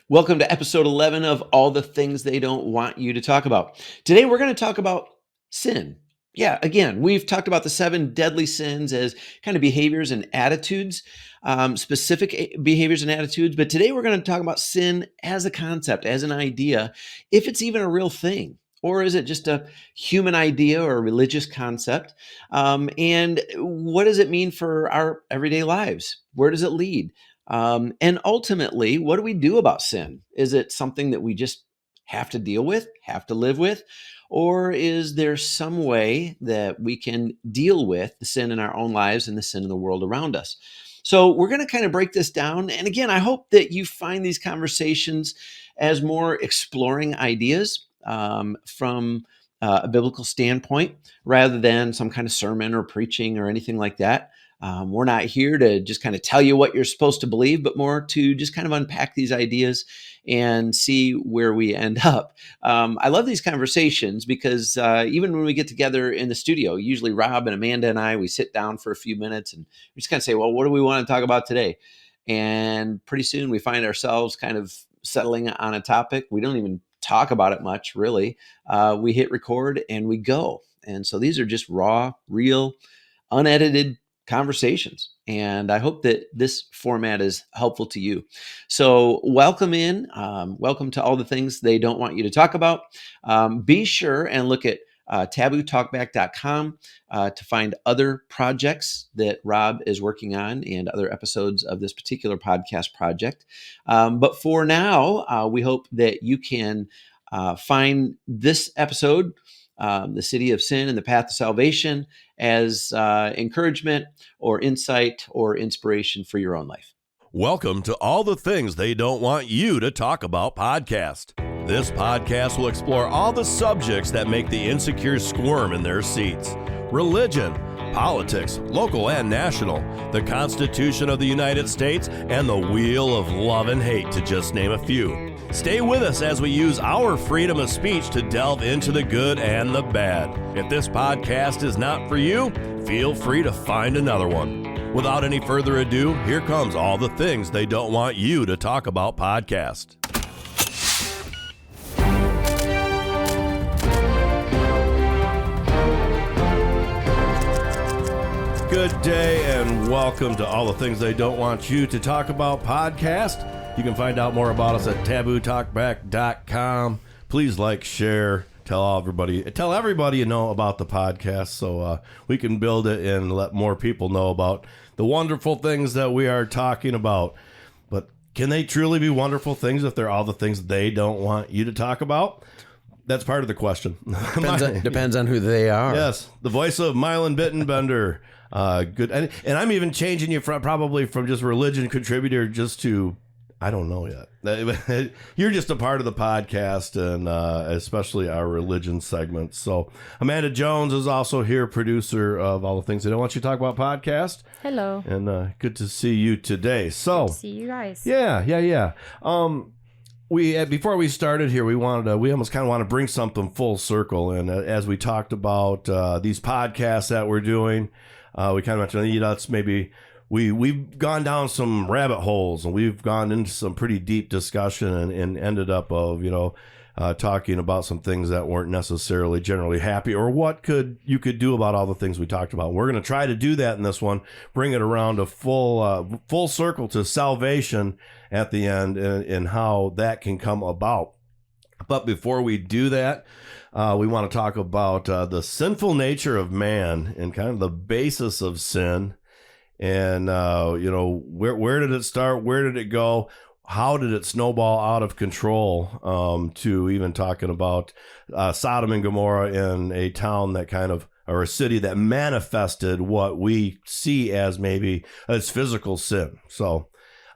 Welcome to episode 11 of All the Things They Don't Want You to Talk About. Today, we're going to talk about sin. Yeah, again, we've talked about the 7 deadly sins as kind of behaviors and attitudes, specific behaviors and attitudes. But today, we're going to talk about sin as a concept, as an idea, if it's even a real thing. Or is it just a human idea or a religious concept? And what does it mean for our everyday lives? Where does it lead? And ultimately, what do we do about sin? Is it something that we just have to deal with, have to live with? Or is there some way that we can deal with the sin in our own lives and the sin in the world around us? So, we're going to kind of break this down. And again, I hope that you find these conversations as more exploring ideas from a biblical standpoint rather than some kind of sermon or preaching or anything like that. We're not here to just kind of tell you what you're supposed to believe, but more to just kind of unpack these ideas and see where we end up. I love these conversations because even when we get together in the studio, usually Rob and Amanda and I, we sit down for a few minutes and we just kind of say, well, what do we want to talk about today? And pretty soon we find ourselves kind of settling on a topic. We don't even talk about it much, really. We hit record and we go. And so these are just raw, real, unedited conversations. And I hope that this format is helpful to you. So welcome in. Welcome to All the Things They Don't Want You to Talk About. Be sure and look at tabootalkback.com to find other projects that Rob is working on and other episodes of this particular podcast project. But for now, we hope that you can find this episode, The City of Sin and the Path to Salvation, as encouragement or insight or inspiration for your own life. Welcome to All the Things They Don't Want You to Talk About podcast. This podcast will explore all the subjects that make the insecure squirm in their seats. Religion, politics, local and national, the Constitution of the United States, and the wheel of love and hate, to just name a few. Stay with us as we use our freedom of speech to delve into the good and the bad. If this podcast is not for you, feel free to find another one. Without any further ado, here comes All the Things They Don't Want You to Talk About podcast. Good day and welcome to All the Things They Don't Want You to Talk About podcast. You can find out more about us at tabootalkback.com. Please like, share, tell everybody you know about the podcast so we can build it and let more people know about the wonderful things that we are talking about. But can they truly be wonderful things if they're all the things they don't want you to talk about? That's part of the question. Depends on who they are. Yes, the voice of Mylan Bittenbender. Good, and I'm even changing you probably from just religion contributor just to, I don't know yet. You're just a part of the podcast and especially our religion segment. So Amanda Jones is also here, producer of All the Things They Don't Want You to Talk About podcast. Hello. And good to see you today. So good to see you guys. Yeah. We before we started here, we almost kind of want to bring something full circle. And as we talked about these podcasts that we're doing, we kind of mentioned that's maybe we've gone down some rabbit holes and we've gone into some pretty deep discussion and ended up of talking about some things that weren't necessarily generally happy or what you could do about all the things we talked about. We're going to try to do that in this one, bring it around a full circle to salvation at the end and how that can come about. But before we do that, we want to talk about the sinful nature of man and kind of the basis of sin. And, where did it start? Where did it go? How did it snowball out of control to even talking about Sodom and Gomorrah in a town that or a city that manifested what we see as physical sin. So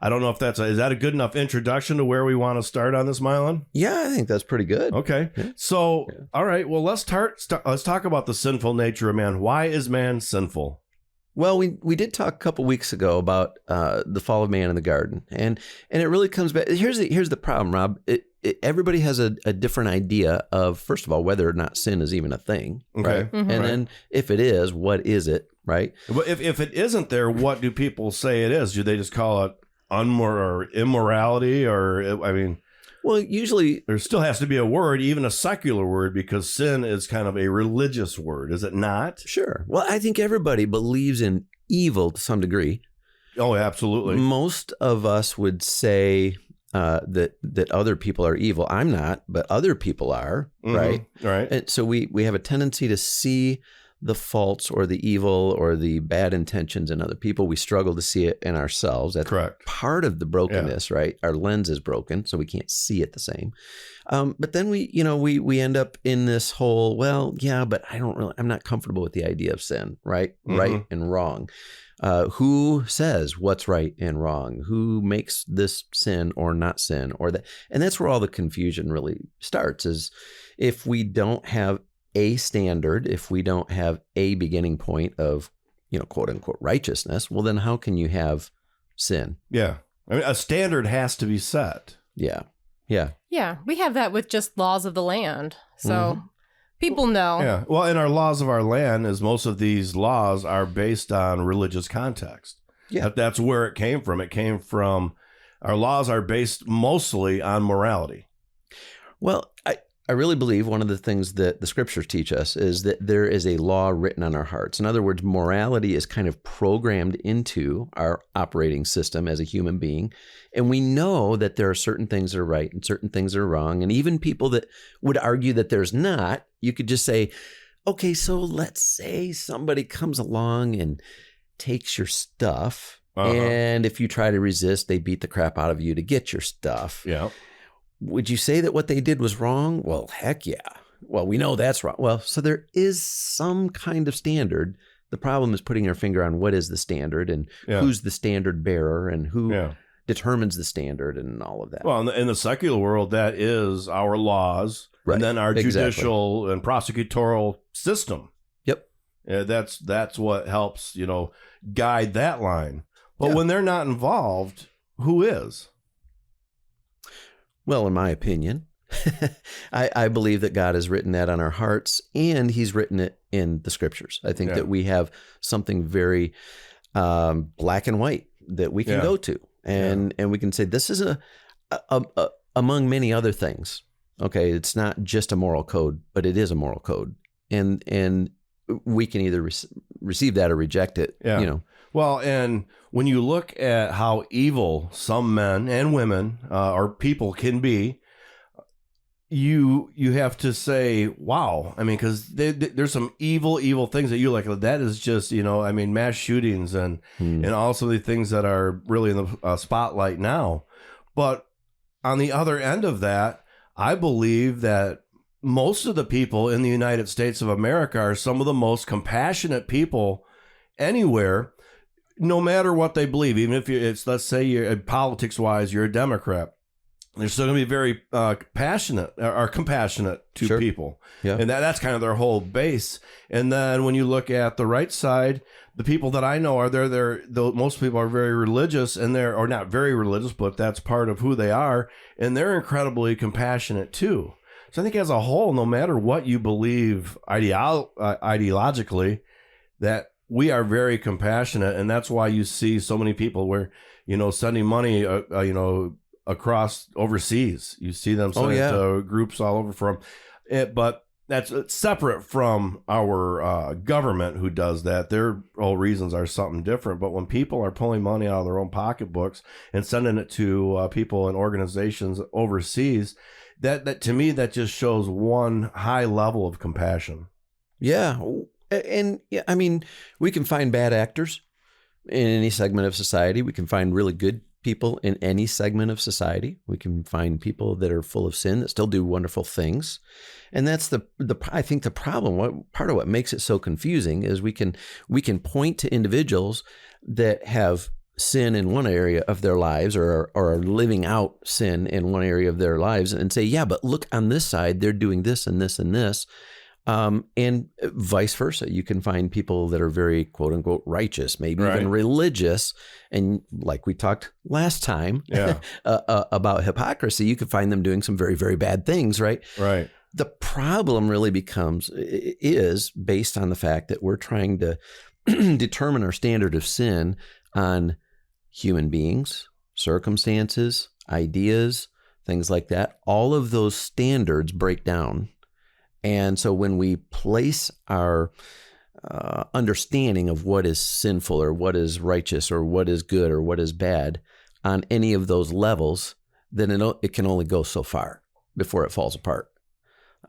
I don't know if is that a good enough introduction to where we want to start on this, Mylan? Yeah, I think that's pretty good. Okay. Yeah. So, all right. Well, let's talk about the sinful nature of man. Why is man sinful? Well, we did talk a couple weeks ago about the fall of man in the garden, and it really comes back. Here's the problem, Rob. Everybody has a different idea of, first of all, whether or not sin is even a thing, okay. Right? Mm-hmm. And then if it is, what is it, right? But if it isn't there, what do people say it is? Do they just call it or immorality, or I mean, Well, usually, there still has to be a word, even a secular word, because sin is kind of a religious word, is it not? sure. Well, I think everybody believes in evil to some degree. Oh, absolutely. Most of us would say that other people are evil. I'm not, but other people are, right? Right. And so we have a tendency to see the faults or the evil or the bad intentions in other people. We struggle to see it in ourselves. That's Correct. part of the brokenness, right? Our lens is broken, so we can't see it the same. But then we end up in this whole, well, yeah, but I'm not comfortable with the idea of sin, right? Right and wrong. Who says what's right and wrong? Who makes this sin or not sin or that? And that's where all the confusion really starts, is if we don't have a standard, if we don't have a beginning point of, quote unquote righteousness, well, then how can you have sin? Yeah. I mean, a standard has to be set. Yeah. Yeah. Yeah, we have that with just laws of the land. So people know. Yeah. Well, in our laws of our land, is most of these laws are based on religious context. Yeah. That's where it came from. It came from, our laws are based mostly on morality. Well, I really believe one of the things that the scriptures teach us is that there is a law written on our hearts. In other words, morality is kind of programmed into our operating system as a human being. And we know that there are certain things that are right and certain things that are wrong. And even people that would argue that there's not, you could just say, okay, so let's say somebody comes along and takes your stuff. And if you try to resist, they beat the crap out of you to get your stuff. Yeah. Would you say that what they did was wrong? Well, heck yeah. Well, we know that's wrong. Well, so there is some kind of standard. The problem is putting our finger on what is the standard and who's the standard bearer and who determines the standard and all of that. Well, in the secular world, that is our laws, and then our judicial and prosecutorial system. Yep. That's what helps, guide that line. But when they're not involved, who is? Well, in my opinion, I believe that God has written that on our hearts, and he's written it in the scriptures. I think that we have something very black and white that we can go to, and we can say, this is among many other things. Okay, it's not just a moral code, but it is a moral code. And we can either receive that or reject it, Well, and when you look at how evil some men and women or people can be, you have to say, wow. I mean, because there's some evil things that you like. That is just, mass shootings and also the things that are really in the spotlight now. But on the other end of that, I believe that most of the people in the United States of America are some of the most compassionate people anywhere, no matter what they believe. Even if let's say you're politics wise, you're a Democrat, they're still going to be very compassionate to people. Yeah. And that's kind of their whole base. And then when you look at the right side, the people that I know most people are very religious, and or not very religious, but that's part of who they are. And they're incredibly compassionate too. So I think as a whole, no matter what you believe ideologically, that we are very compassionate. And that's why you see so many people sending money, across overseas. You see them sending to groups all over from it, but that's separate from our government who does that. Their whole reasons are something different. But when people are pulling money out of their own pocketbooks and sending it to people and organizations overseas, that to me, that just shows one high level of compassion. Yeah. And I mean, we can find bad actors in any segment of society. We can find really good people in any segment of society. We can find people that are full of sin that still do wonderful things. And that's I think the problem, part of what makes it so confusing is we can point to individuals that have sin in one area of their lives or are living out sin in one area of their lives and say, yeah, but look on this side, they're doing this and this and this. And vice versa. You can find people that are very quote unquote righteous, maybe even religious. And like we talked last time about hypocrisy, you could find them doing some very, very bad things, right? Right. The problem really is based on the fact that we're trying to determine our standard of sin on human beings circumstances, ideas, things like that, all of those standards break down. And so when we place our understanding of what is sinful or what is righteous or what is good or what is bad on any of those levels, then it can only go so far before it falls apart.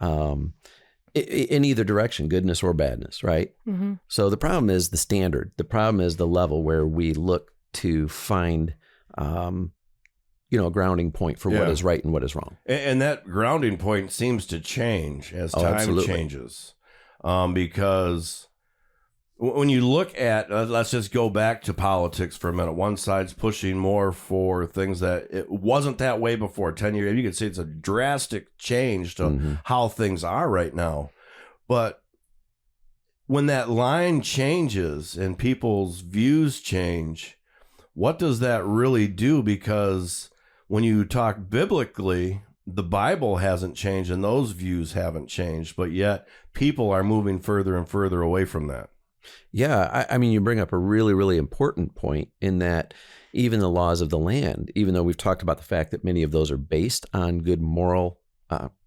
In either direction, goodness or badness, right? Mm-hmm. So the problem is the standard. The problem is the level where we look to find, a grounding point for what is right and what is wrong. And that grounding point seems to change as time absolutely. changes. Because when you look at, let's just go back to politics for a minute. One side's pushing more for things that it wasn't that way before 10 years. You can see it's a drastic change to how things are right now. But when that line changes and people's views change, what does that really do? Because when you talk biblically, the Bible hasn't changed and those views haven't changed, but yet people are moving further and further away from that. Yeah, I mean, you bring up a really, really important point in that even the laws of the land, even though we've talked about the fact that many of those are based on good moral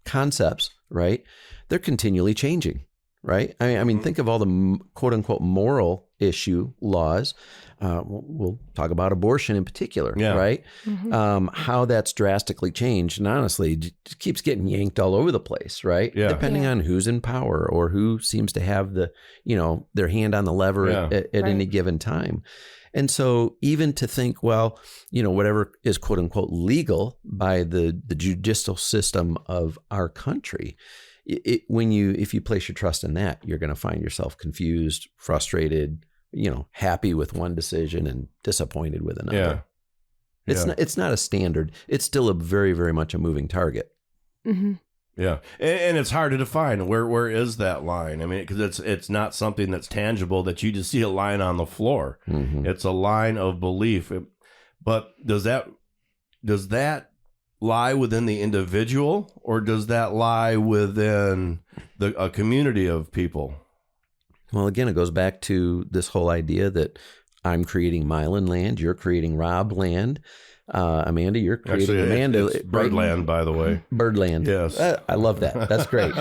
concepts, right? They're continually changing, right? I mean, think of all the quote unquote moral issue laws. We'll talk about abortion in particular, right? Mm-hmm. How that's drastically changed. And honestly, it just keeps getting yanked all over the place, right? Yeah. Depending on who's in power or who seems to have the, their hand on the lever at any given time. And so even to think, well, whatever is quote unquote legal by the judicial system of our country, if you place your trust in that, you're going to find yourself confused, frustrated, happy with one decision and disappointed with another. It's not a standard. It's still a very, very much a moving target. Mm-hmm. Yeah. And it's hard to define where is that line? I mean, because it's not something that's tangible that you just see a line on the floor. Mm-hmm. It's a line of belief. But does that lie within the individual, or does that lie within a community of people? Well, again, it goes back to this whole idea that I'm creating Mylan land, you're creating Rob land. Amanda, you're creating Amanda. It's Birdland, by the way. Birdland. Yes. I love that. That's great.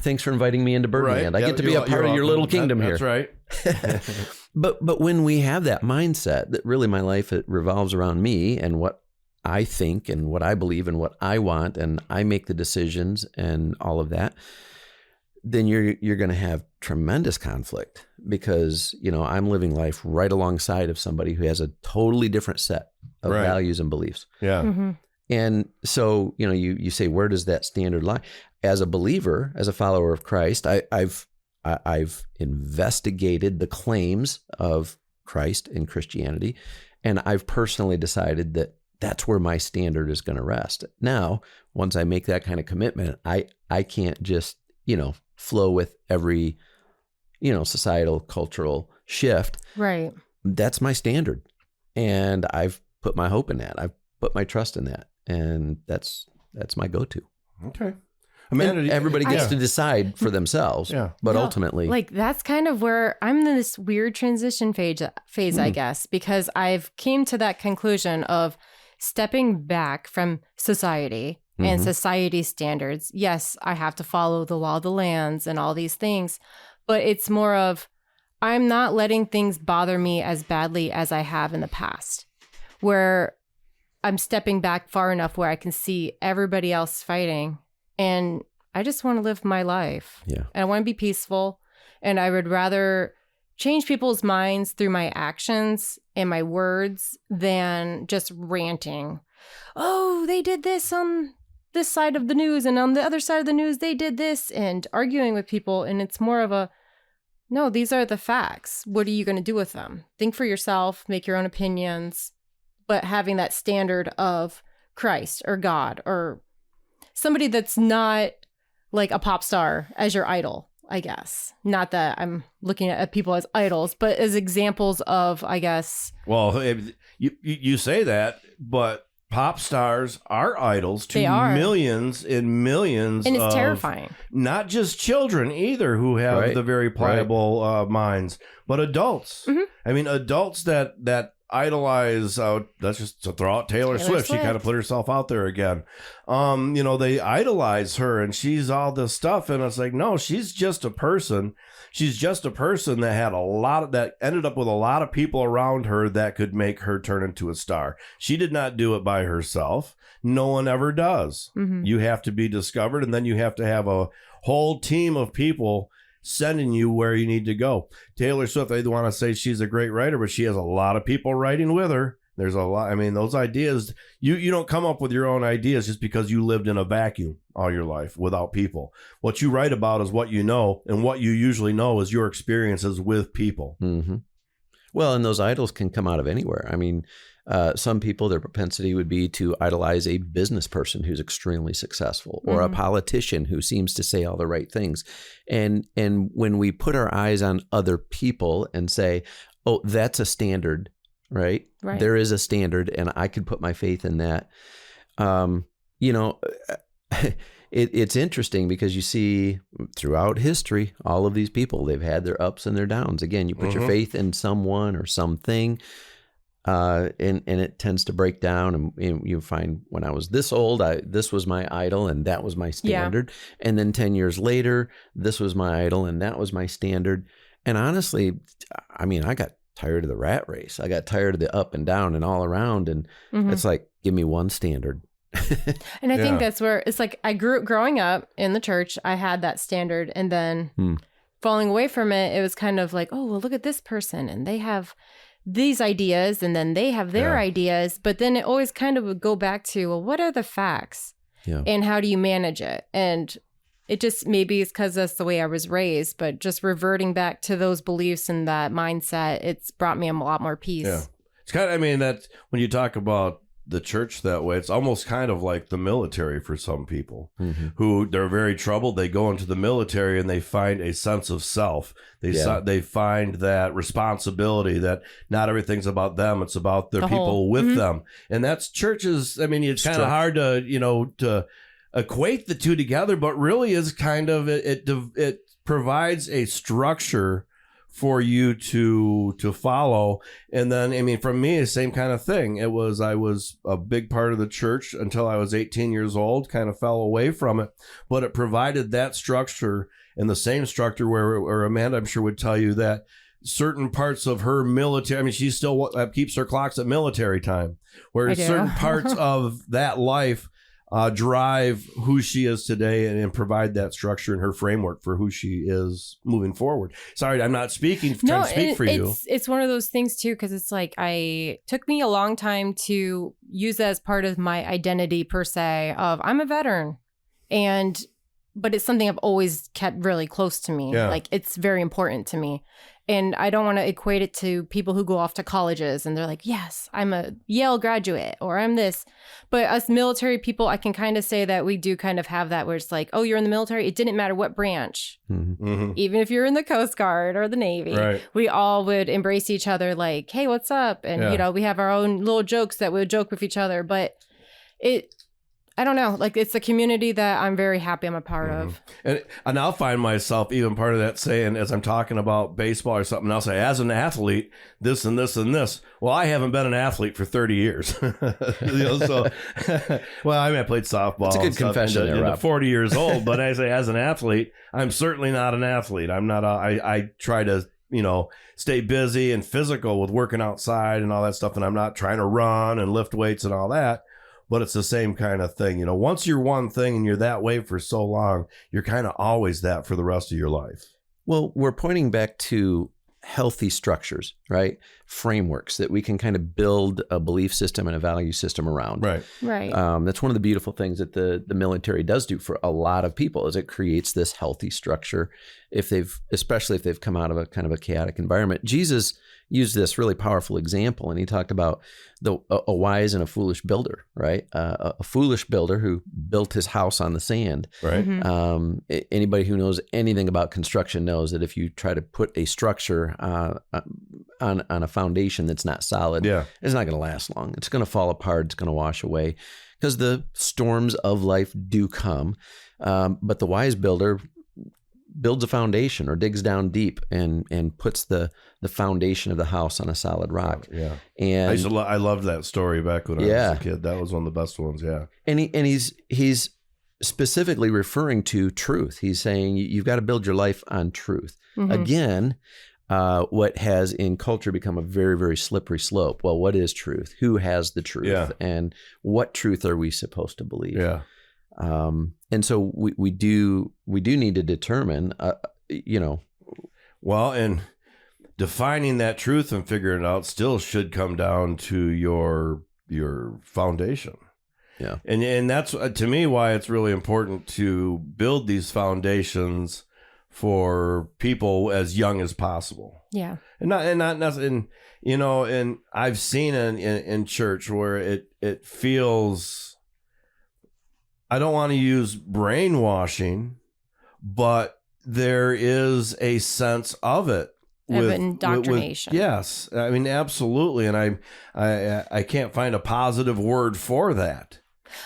Thanks for inviting me into Birdland. Right. I get to be a part of your little kingdom here. That's right. But when we have that mindset that really my life, it revolves around me and what I think and what I believe and what I want, and I make the decisions and all of that, then you're going to have tremendous conflict because, I'm living life right alongside of somebody who has a totally different set of values and beliefs. Yeah. Mm-hmm. And so, you say, where does that standard lie? As a believer, as a follower of Christ, I've investigated the claims of Christ and Christianity, and I've personally decided that that's where my standard is going to rest. Now, once I make that kind of commitment, I can't just, flow with every, societal, cultural shift. Right. That's my standard. And I've put my hope in that. I've put my trust in that. And that's my go-to. Okay. Amanda, everybody gets to decide for themselves. Yeah. But No, ultimately, like that's kind of where I'm in this weird transition phase, I guess, because I've came to that conclusion of stepping back from society and society standards. Yes, I have to follow the law of the lands and all these things, but it's more of I'm not letting things bother me as badly as I have in the past, where I'm stepping back far enough where I can see everybody else fighting. And I just want to live my life. Yeah. And I want to be peaceful. And I would rather change people's minds through my actions and my words than just ranting. Oh, they did this on this side of the news, and on the other side of the news, they did this, and arguing with people. And it's more of a, no, these are the facts. What are you going to do with them? Think for yourself, make your own opinions, but having that standard of Christ or God or somebody that's not like a pop star as your idol, I guess. Not that I'm looking at people as idols, but as examples of, I guess. Well, you say that, but pop stars are idols to millions and millions. And it's terrifying. Not just children either who have the very pliable minds, but adults. Mm-hmm. I mean, adults that idolize, let's just throw out Taylor Swift. She kind of put herself out there again. They idolize her and she's all this stuff. And it's like, no, she's just a person. She's just a person that had that ended up with a lot of people around her that could make her turn into a star. She did not do it by herself. No one ever does. Mm-hmm. You have to be discovered, and then you have to have a whole team of people sending you where you need to go. Taylor Swift, I want to say she's a great writer, but she has a lot of people writing with her. There's a lot. I mean, those ideas, you don't come up with your own ideas just because you lived in a vacuum all your life without people. What you write about is what you know, and what you usually know is your experiences with people. Mm-hmm. Well, and those idols can come out of anywhere. I mean, some people, their propensity would be to idolize a business person who's extremely successful, or a politician who seems to say all the right things. And when we put our eyes on other people and say, oh, that's a standard, right? There is a standard, and I could put my faith in that. It's interesting because you see throughout history, all of these people, they've had their ups and their downs. Again, you put your faith in someone or something, and it tends to break down. And you find, when I was this old, this was my idol and that was my standard. Yeah. And then 10 years later, this was my idol and that was my standard. And honestly, I mean, I got tired of the rat race. I got tired of the up and down and all around. And it's like, give me one standard. And I think that's where it's like, growing up in the church, I had that standard, and then falling away from it, it was kind of like, oh, well, look at this person and they have these ideas, and then they have their ideas. But then it always kind of would go back to, well, what are the facts and how do you manage it? And it just, maybe it's because that's the way I was raised, but just reverting back to those beliefs and that mindset, it's brought me a lot more peace. Yeah. It's kind of, I mean, that when you talk about the church that way, it's almost kind of like the military for some people who they're very troubled. They go into the military and they find a sense of self. They find that responsibility, that not everything's about them. It's about the people with them. And that's churches. I mean, it's kind of hard to equate the two together, but really is kind of, it provides a structure for you to follow. And then, I mean, for me, the same kind of thing. I was a big part of the church until I was 18 years old, kind of fell away from it, but it provided that structure, and the same structure where Amanda, I'm sure, would tell you that certain parts of her military, I mean, she still keeps her clocks at military time, where certain parts of that life drive who she is today, and provide that structure and her framework for who she is moving forward. Sorry, I'm not trying to speak for you. It's one of those things too, because it's like, took me a long time to use that as part of my identity per se, of I'm a veteran, but it's something I've always kept really close to me. Yeah. Like, it's very important to me. And I don't want to equate it to people who go off to colleges and they're like, yes, I'm a Yale graduate, or I'm this. But us military people, I can kind of say that we do kind of have that, where it's like, oh, you're in the military. It didn't matter what branch. Even if you're in the Coast Guard or the Navy, we all would embrace each other like, hey, what's up? And, we have our own little jokes that we would joke with each other. But I don't know. Like, it's a community that I'm very happy I'm a part of. And I'll find myself even part of that saying, as I'm talking about baseball or something, I'll say, as an athlete, this and this and this. Well, I haven't been an athlete for 30 years. So, well, I mean, I played softball. It's a good confession there, Rob. 40 years old, but I say, as an athlete, I'm certainly not an athlete. I'm not. I try to, stay busy and physical with working outside and all that stuff. And I'm not trying to run and lift weights and all that. But it's the same kind of thing. Once you're one thing and you're that way for so long, you're kind of always that for the rest of your life. Well, we're pointing back to healthy structures, right? Frameworks that we can kind of build a belief system and a value system around. Right. That's one of the beautiful things that the military does do for a lot of people, is it creates this healthy structure. Especially if they've come out of a kind of a chaotic environment. Jesus used this really powerful example, and he talked about a wise and a foolish builder, right? A foolish builder who built his house on the sand. Right. Anybody who knows anything about construction knows that if you try to put a structure on a foundation that's not solid, it's not going to last long. It's going to fall apart. It's going to wash away, because the storms of life do come. But the wise builder builds a foundation or digs down deep and puts the foundation of the house on a solid rock. Yeah. And I loved that story back when I was a kid. That was one of the best ones. Yeah. And he's specifically referring to truth. He's saying you've got to build your life on truth. Mhm. Again, what has in culture become a very, very slippery slope. Well, what is truth? Who has the truth? Yeah. And what truth are we supposed to believe? Yeah. And so we do need to determine, Well, and defining that truth and figuring it out still should come down to your foundation. Yeah. And that's to me why it's really important to build these foundations for people as young as possible. Yeah. And I've seen in church where it feels, I don't want to use brainwashing, but there is a sense of it. Of indoctrination. Yes. I mean, absolutely. And I can't find a positive word for that.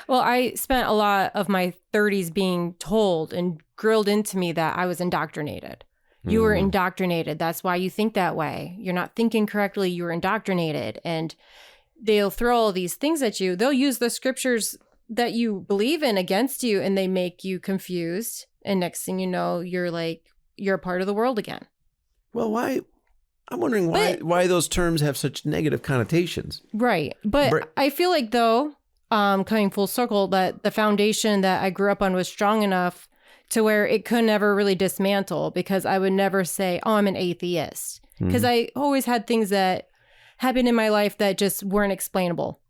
Well, I spent a lot of my 30s being told and grilled into me that I was indoctrinated. You were indoctrinated. That's why you think that way. You're not thinking correctly. You were indoctrinated. And they'll throw all these things at you. They'll use the scriptures that you believe in against you, and they make you confused. And next thing you know, you're a part of the world again. Well, why? I'm wondering why those terms have such negative connotations. Right. But I feel like, though, coming full circle, that the foundation that I grew up on was strong enough to where it could never really dismantle, because I would never say, oh, I'm an atheist. Because I always had things that happened in my life that just weren't explainable.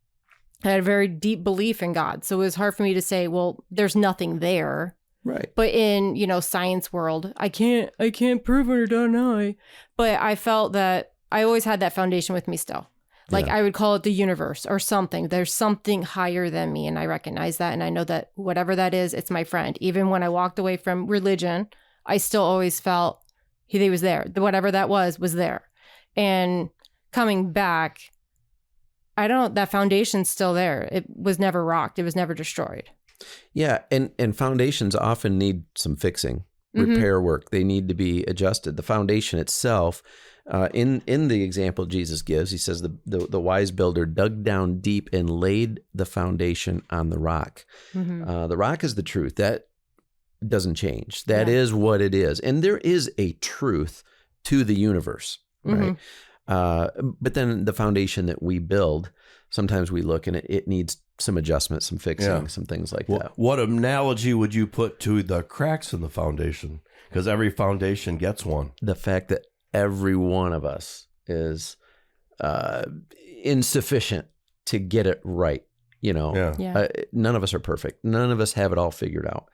I had a very deep belief in God. So it was hard for me to say, well, there's nothing there. Right. But in, science world, I can't prove it or don't know. But I felt that I always had that foundation with me still. Like I would call it the universe or something. There's something higher than me. And I recognize that. And I know that whatever that is, it's my friend. Even when I walked away from religion, I still always felt he was there. Whatever that was there. And coming back, that foundation's still there. It was never rocked. It was never destroyed. Yeah. And foundations often need some fixing, repair work. They need to be adjusted. The foundation itself, in the example Jesus gives, he says the wise builder dug down deep and laid the foundation on the rock. The rock is the truth. That doesn't change. That is what it is. And there is a truth to the universe, right? But then the foundation that we build, sometimes we look and it needs some adjustment, some fixing, some things like that. What analogy would you put to the cracks in the foundation? Because every foundation gets one. The fact that every one of us is insufficient to get it right. None of us are perfect. None of us have it all figured out.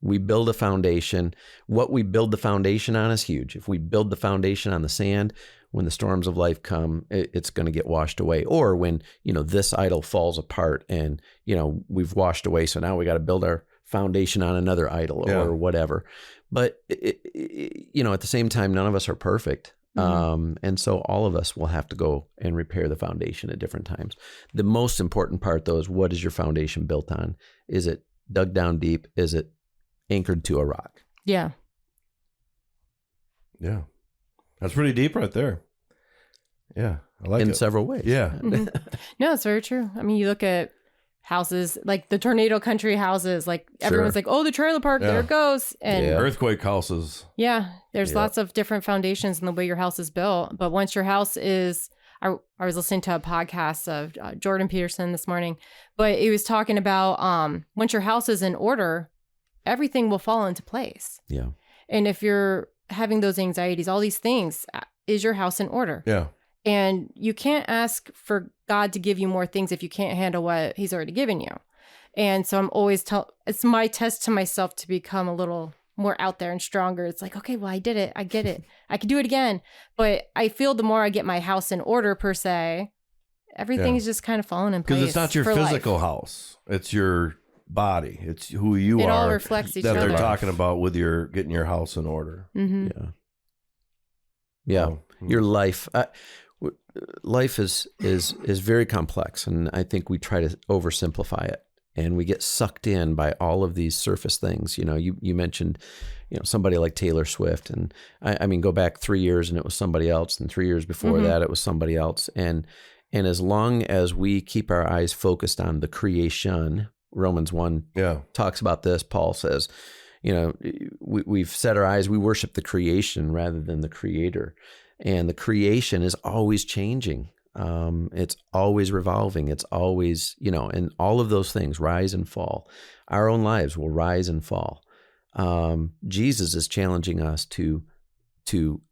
We build a foundation. What we build the foundation on is huge. If we build the foundation on the sand, when the storms of life come, it's going to get washed away. Or when, this idol falls apart and, we've washed away. So now we got to build our foundation on another idol or whatever. But, at the same time, none of us are perfect. And so all of us will have to go and repair the foundation at different times. The most important part, though, is what is your foundation built on? Is it dug down deep? Is it anchored to a rock? Yeah. Yeah. That's pretty deep right there. Yeah. I like it. In several ways. Yeah. No, it's very true. I mean, you look at houses, like the tornado country houses, like everyone's like, oh, the trailer park, there it goes. And earthquake houses. Yeah. There's lots of different foundations in the way your house is built. But once your house is, I was listening to a podcast of Jordan Peterson this morning, but he was talking about once your house is in order, everything will fall into place. Yeah. And if you're having those anxieties, all these things, is your house in order? Yeah. And you can't ask for God to give you more things if you can't handle what he's already given you. And so I'm always it's my test to myself to become a little more out there and stronger. It's like, okay, well, I did it. I get it. I can do it again. But I feel the more I get my house in order, per se, everything's just kind of falling in place. Because it's not your physical house. It's your body. It's who you are. It all reflects each other. That they're talking about with getting your house in order. Yeah. Yeah. Your life. Life is very complex, and I think we try to oversimplify it. and we get sucked in by all of these surface things. You mentioned, somebody like Taylor Swift, and I mean, go back 3 years and it was somebody else, and 3 years before that it was somebody else, and as long as we keep our eyes focused on the creation, Romans 1 talks about this. Paul says, we've set our eyes, we worship the creation rather than the creator. And the creation is always changing. It's always revolving. It's always, and all of those things rise and fall. Our own lives will rise and fall. Jesus is challenging us to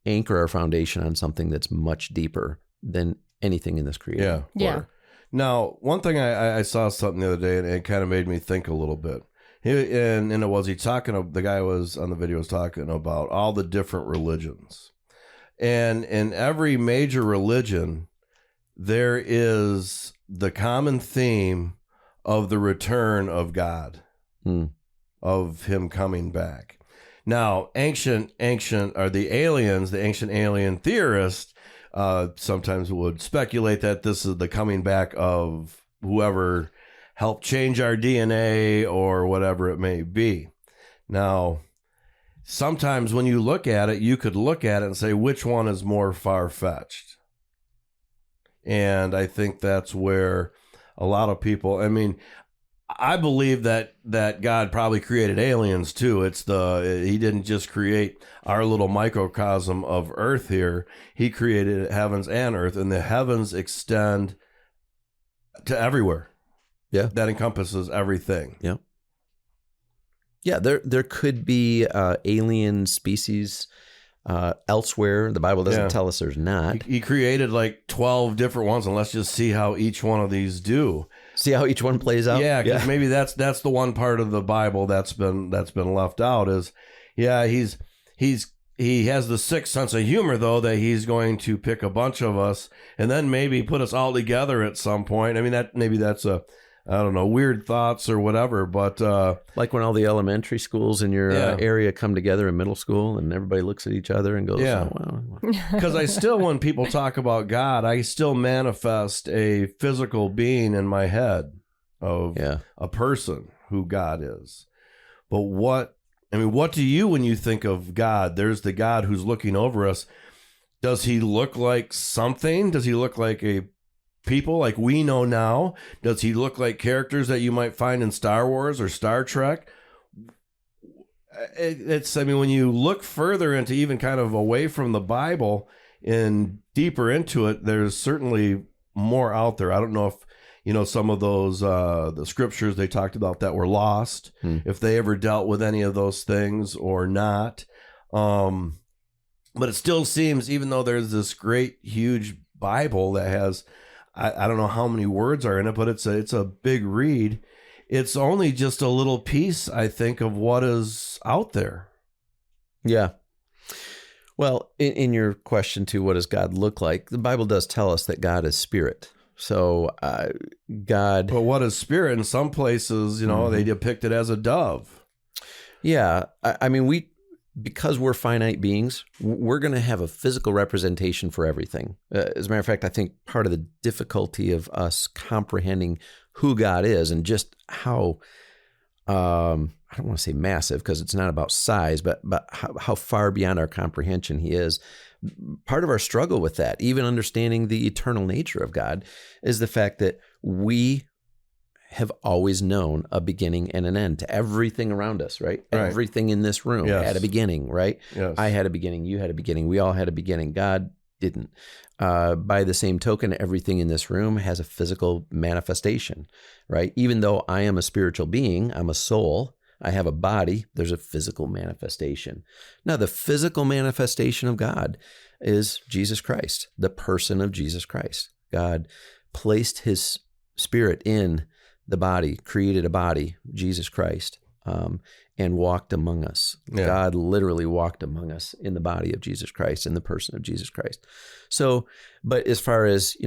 anchor our foundation on something that's much deeper than anything in this creation. Yeah. Now, one thing I saw something the other day, and it kind of made me think a little bit. The guy was on the video was talking about all the different religions, and in every major religion, there is the common theme of the return of God, of him coming back. Now, the ancient alien theorists sometimes would speculate that this is the coming back of whoever helped change our DNA or whatever it may be. Now, sometimes when you look at it, you could look at it and say, which one is more far-fetched? And I think that's where a lot of people, I believe that God probably created aliens too. He didn't just create our little microcosm of Earth here. He created heavens and earth, and the heavens extend to everywhere. Yeah. That encompasses everything. Yeah. Yeah, there could be alien species elsewhere. The Bible doesn't tell us there's not. He created like 12 different ones, and let's just see how each one of these do. See how each one plays out. Yeah, because maybe that's the one part of the Bible that's been left out is, he has the sick sense of humor though that he's going to pick a bunch of us and then maybe put us all together at some point. I mean that's weird thoughts or whatever, but like when all the elementary schools in your area come together in middle school and everybody looks at each other and goes, oh, well. Because I still, when people talk about God, I still manifest a physical being in my head of a person who God is. But what do you, when you think of God, there's the God who's looking over us. Does he look like something? Does he look like a people like we know now? Does he look like characters that you might find in Star Wars or Star Trek? When you look further into even kind of away from the Bible and deeper into it, there's certainly more out there. I don't know if, some of those, the scriptures they talked about that were lost, if they ever dealt with any of those things or not. But it still seems, even though there's this great, huge Bible that has, I don't know how many words are in it, but it's a big read. It's only just a little piece, I think, of what is out there. Yeah. Well, in your question too, what does God look like? The Bible does tell us that God is spirit. So God. But what is spirit? In some places, they depict it as a dove. Yeah. Because we're finite beings, we're going to have a physical representation for everything. As a matter of fact, I think part of the difficulty of us comprehending who God is and just how, I don't want to say massive because it's not about size, but how far beyond our comprehension he is. Part of our struggle with that, even understanding the eternal nature of God, is the fact that we have always known a beginning and an end to everything around us, right? Everything in this room had a beginning, right? Yes. I had a beginning, you had a beginning, we all had a beginning. God didn't. By the same token, everything in this room has a physical manifestation, right? Even though I am a spiritual being, I'm a soul, I have a body, there's a physical manifestation. Now, the physical manifestation of God is Jesus Christ, the person of Jesus Christ. God placed his spirit in the body, created a body, Jesus Christ, and walked among us. Yeah. God literally walked among us in the body of Jesus Christ, in the person of Jesus Christ. So, but as far as,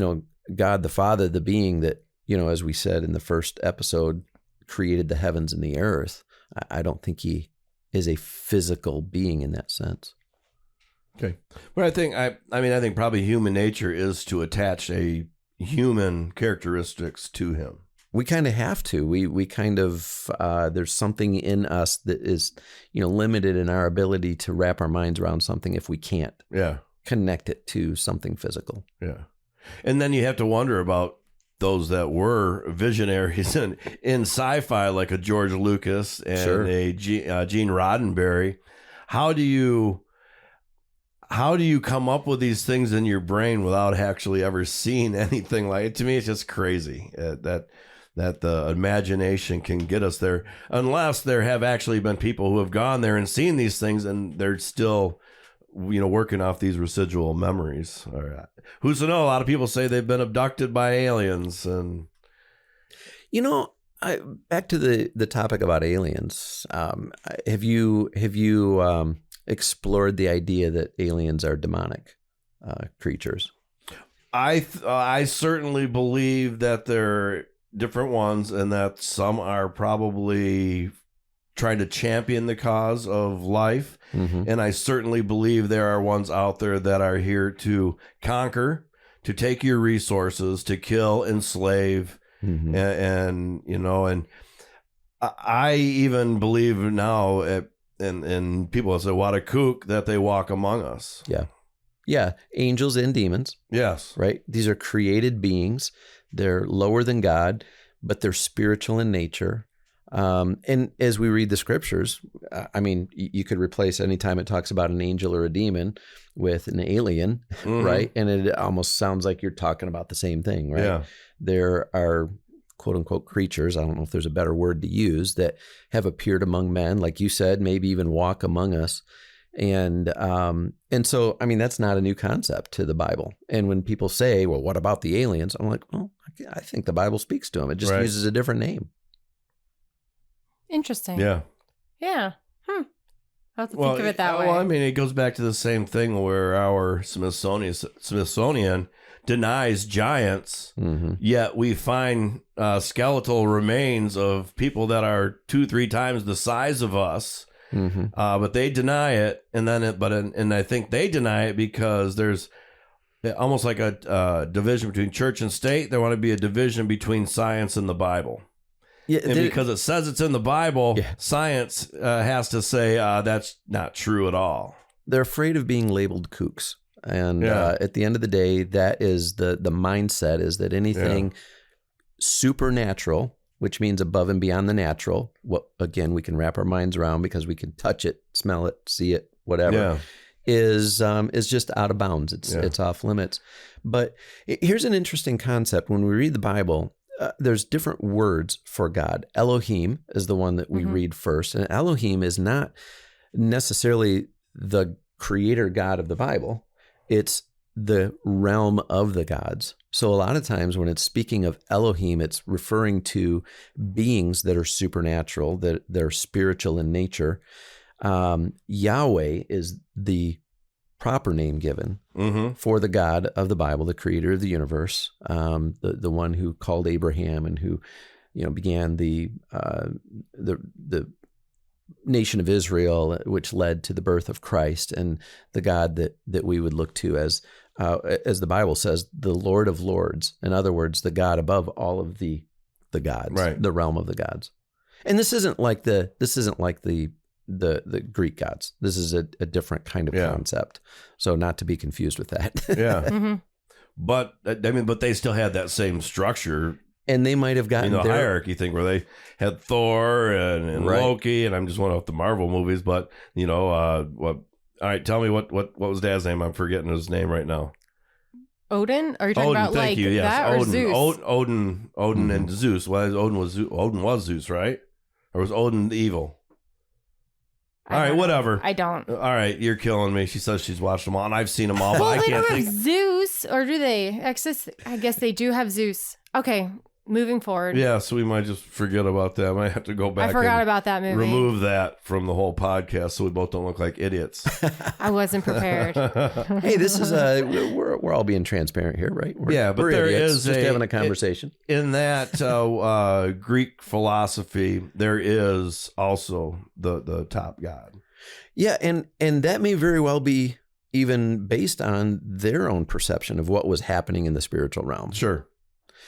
God the Father, the being that, as we said in the first episode, created the heavens and the earth, I don't think he is a physical being in that sense. Okay. But I think probably human nature is to attach a human characteristics to him. We kind of have to. We kind of there's something in us that is, limited in our ability to wrap our minds around something if we can't Yeah. connect it to something physical. Yeah. And then you have to wonder about those that were visionaries in sci-fi, like a George Lucas and Sure. a Gene Roddenberry. How do you come up with these things in your brain without actually ever seeing anything like it? To me, it's just crazy that the imagination can get us there, unless there have actually been people who have gone there and seen these things and they're still, working off these residual memories. All right. Who's to know? A lot of people say they've been abducted by aliens, and Back to the topic about aliens. Have you explored the idea that aliens are demonic creatures? I certainly believe that they're different ones, and that some are probably trying to champion the cause of life. Mm-hmm. And I certainly believe there are ones out there that are here to conquer, to take your resources, to kill, enslave, Mm-hmm. and I even believe now, and people say, "What a kook," that they walk among us. Yeah, angels and demons, Yes. right? These are created beings. They're lower than God, but they're spiritual in nature. And as we read the scriptures, you could replace any time it talks about an angel or a demon with an alien, Mhm. right? And it almost sounds like you're talking about the same thing, right? Yeah. There are quote unquote creatures, I don't know if there's a better word to use, that have appeared among men, like you said, maybe even walk among us. And so, that's not a new concept to the Bible. And when people say, well, what about the aliens? I'm like, well, I think the Bible speaks to them. It just Right. uses a different name. Interesting. Yeah. Yeah. I'll have to think of it that way. Well, it goes back to the same thing where our Smithsonian denies giants, Mm-hmm. yet we find skeletal remains of people that are 2-3 times the size of us. Mm-hmm. But they deny it, and I think they deny it because there's almost like a division between church and state. There want to be a division between science and the Bible. Yeah, And because it says it's in the Bible, Yeah. science has to say that's not true at all. they're afraid of being labeled kooks. And Yeah. at the end of the day, that is the mindset, is that anything supernatural, which means above and beyond the natural, what again we can wrap our minds around because we can touch it, smell it, see it, whatever, Yeah. is just out of bounds. It's off limits. But here's an interesting concept. When we read the Bible, there's different words for God. Elohim is the one that we read first, and Elohim is not necessarily the creator God of the Bible. It's the realm of the gods. So a lot of times when it's speaking of Elohim, it's referring to beings that are supernatural, that they're spiritual in nature. Yahweh is the proper name given Mm-hmm. for the God of the Bible, the creator of the universe, the one who called Abraham and who, began the nation of Israel, which led to the birth of Christ, and the God that we would look to as the Bible says, the Lord of Lords. In other words, the God above all of the gods, Right. the realm of the gods. And this isn't like the Greek gods. This is a different kind of concept. So not to be confused with that. Yeah. Mm-hmm. But they still had that same structure, And they might have gotten their hierarchy thing where they had Thor and Right. Loki, and I'm just one off the Marvel movies. But what? All right, tell me what was Dad's name? I'm forgetting his name right now. Odin? Are you talking Odin. about Thank like you. Yes, that or Odin. Zeus? Odin and Zeus. Well, Odin was Zeus, right? Or was Odin evil? All right, don't know. whatever. I don't. All right, you're killing me. She says she's watched them all, and I've seen them all, but Well, I they can't don't have think. Zeus, or do they? I guess they do have Zeus. Okay, moving forward. Yeah, so we might just forget about that. I might have to go back. I forgot and about that movie. remove that from the whole podcast, so we both don't look like idiots. I wasn't prepared. Hey, this is we're all being transparent here, right? Yeah, but we're there idiots, is just having a conversation. In that Greek philosophy, there is also the top god. Yeah, and that may very well be even based on their own perception of what was happening in the spiritual realm. Sure.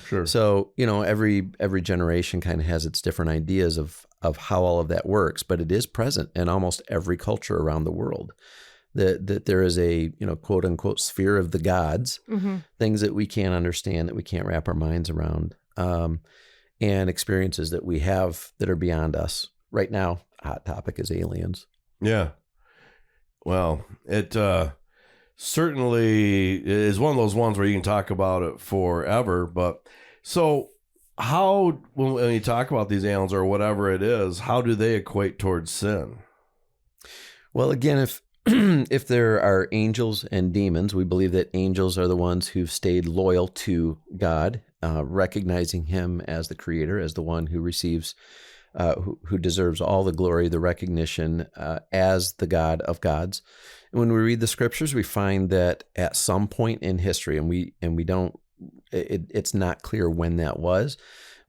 Sure. So, every generation kind of has its different ideas of how all of that works, but it is present in almost every culture around the world. That there is a, quote unquote sphere of the gods, things that we can't understand, that we can't wrap our minds around, and experiences that we have that are beyond us. Right now, hot topic is aliens. Yeah. Well, it certainly is one of those ones where you can talk about it forever. But so how, when you talk about these aliens or whatever it is, how do they equate towards sin? Well, again, if there are angels and demons, we believe that angels are the ones who've stayed loyal to God, recognizing him as the creator, as the one who receives, who deserves all the glory, the recognition, as the God of gods. And when we read the scriptures, we find that at some point in history, and we don't, it's not clear when that was,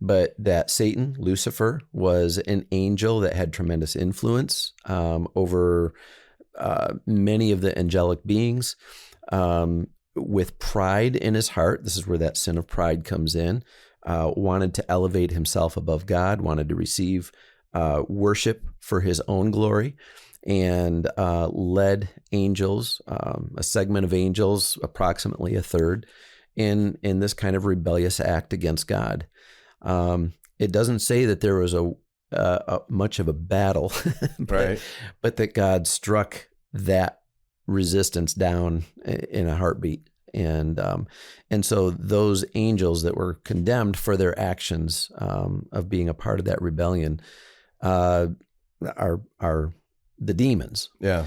but that Satan, Lucifer, was an angel that had tremendous influence over many of the angelic beings, with pride in his heart. This is where that sin of pride comes in. Wanted to elevate himself above God, wanted to receive worship for his own glory, and led angels, a segment of angels, approximately a third, in this kind of rebellious act against God. It doesn't say that there was a much of a battle, Right. but that God struck that resistance down in a heartbeat. And so those angels that were condemned for their actions of being a part of that rebellion are the demons. Yeah.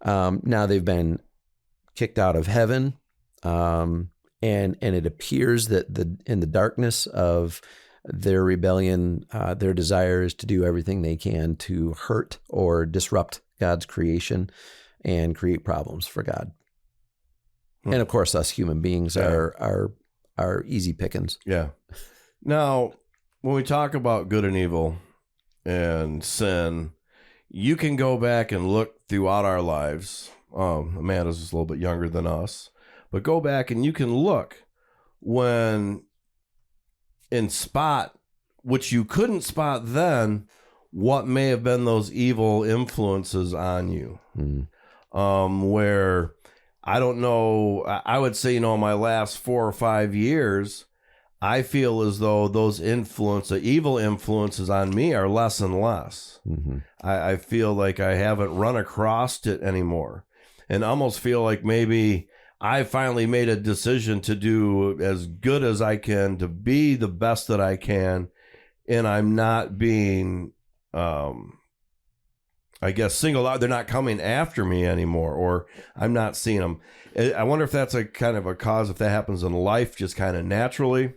Now they've been kicked out of heaven, and it appears that in the darkness of their rebellion, their desire is to do everything they can to hurt or disrupt God's creation and create problems for God. And of course, us human beings are easy pickings. Yeah. Now, when we talk about good and evil and sin, you can go back and look throughout our lives. Amanda's just a little bit younger than us, but go back and you can look when and spot, which you couldn't spot then, what may have been those evil influences on you. Where I don't know, I would say, my last 4 or 5 years, I feel as though those the evil influences on me are less and less. I feel like I haven't run across it anymore, and almost feel like maybe I finally made a decision to do as good as I can, to be the best that I can, and I'm not being, I guess, singled out. They're not coming after me anymore, or I'm not seeing them. I wonder if that's a kind of a cause, if that happens in life just kind of naturally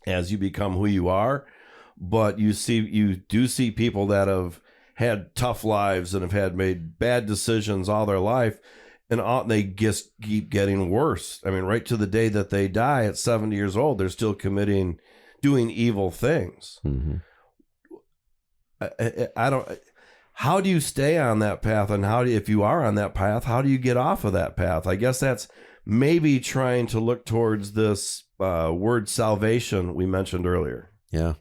as you become who you are. But you do see people that have had tough lives and have had made bad decisions all their life, and they just keep getting worse. I mean, right to the day that they die at 70 years old, they're still doing evil things. I don't. How do you stay on that path, and if you are on that path, how do you get off of that path? I guess that's maybe trying to look towards this word salvation we mentioned earlier. Yeah,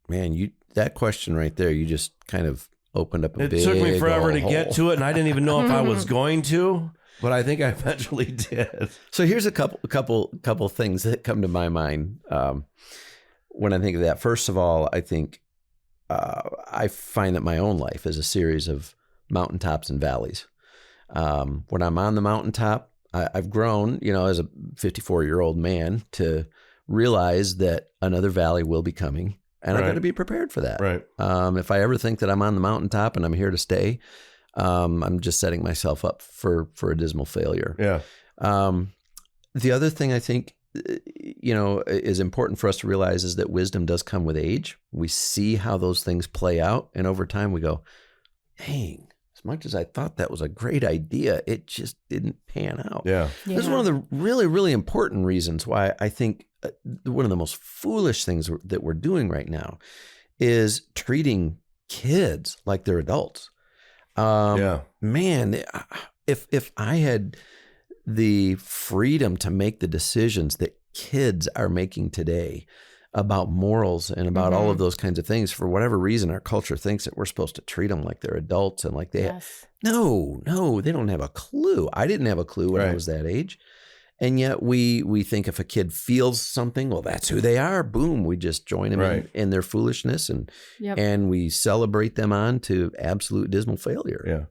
man, that question right there, you just kind of opened up It took me forever to get to it, and I didn't even know if I was going to, but I think I eventually did. So here's a couple things that come to my mind when I think of that. First of all, I think I find that my own life is a series of mountaintops and valleys. When I'm on the mountaintop, I've grown, as a 54-year-old man, to realize that another valley will be coming, and I got to be prepared for that. Right. If I ever think that I'm on the mountaintop and I'm here to stay, I'm just setting myself up for a dismal failure. Yeah. The other thing I think is important for us to realize is that wisdom does come with age. We see how those things play out, and over time we go, dang, as much as I thought that was a great idea, it just didn't pan out. Yeah. This is one of the really, really important reasons why I think one of the most foolish things that we're doing right now is treating kids like they're adults. Man, if I had the freedom to make the decisions that kids are making today, about morals and about all of those kinds of things. For whatever reason, our culture thinks that we're supposed to treat them like they're adults and like they Yes. no, they don't have a clue. I didn't have a clue when I Right. was that age. And yet we think if a kid feels something, well, that's who they are. Boom, we just join them Right. in their foolishness Yep. and we celebrate them on to absolute dismal failure.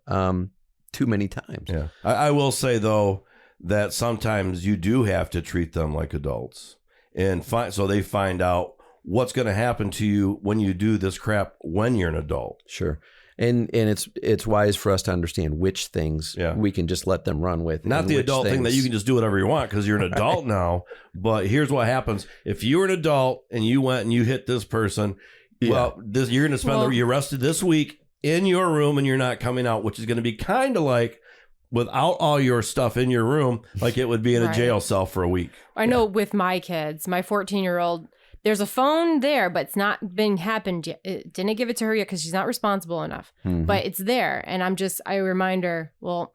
Too many times. Yeah. I will say, though, that sometimes you do have to treat them like adults. And so they find out what's going to happen to you when you do this crap when you're an adult. Sure. And it's wise for us to understand which things Yeah. we can just let them run with. Not and the which adult thing that things- you can just do whatever you want because you're an adult now. But here's what happens. If you were an adult and you went and you hit this person, well, you're going to spend you're arrested this week in your room and you're not coming out, which is going to be kind of like without all your stuff in your room, like it would be in a Right. jail cell for a week. I know with my kids, my 14-year-old, there's a phone there, but it's not been happened yet. It didn't give it to her yet because she's not responsible enough. Mhm. But it's there. And I remind her, well,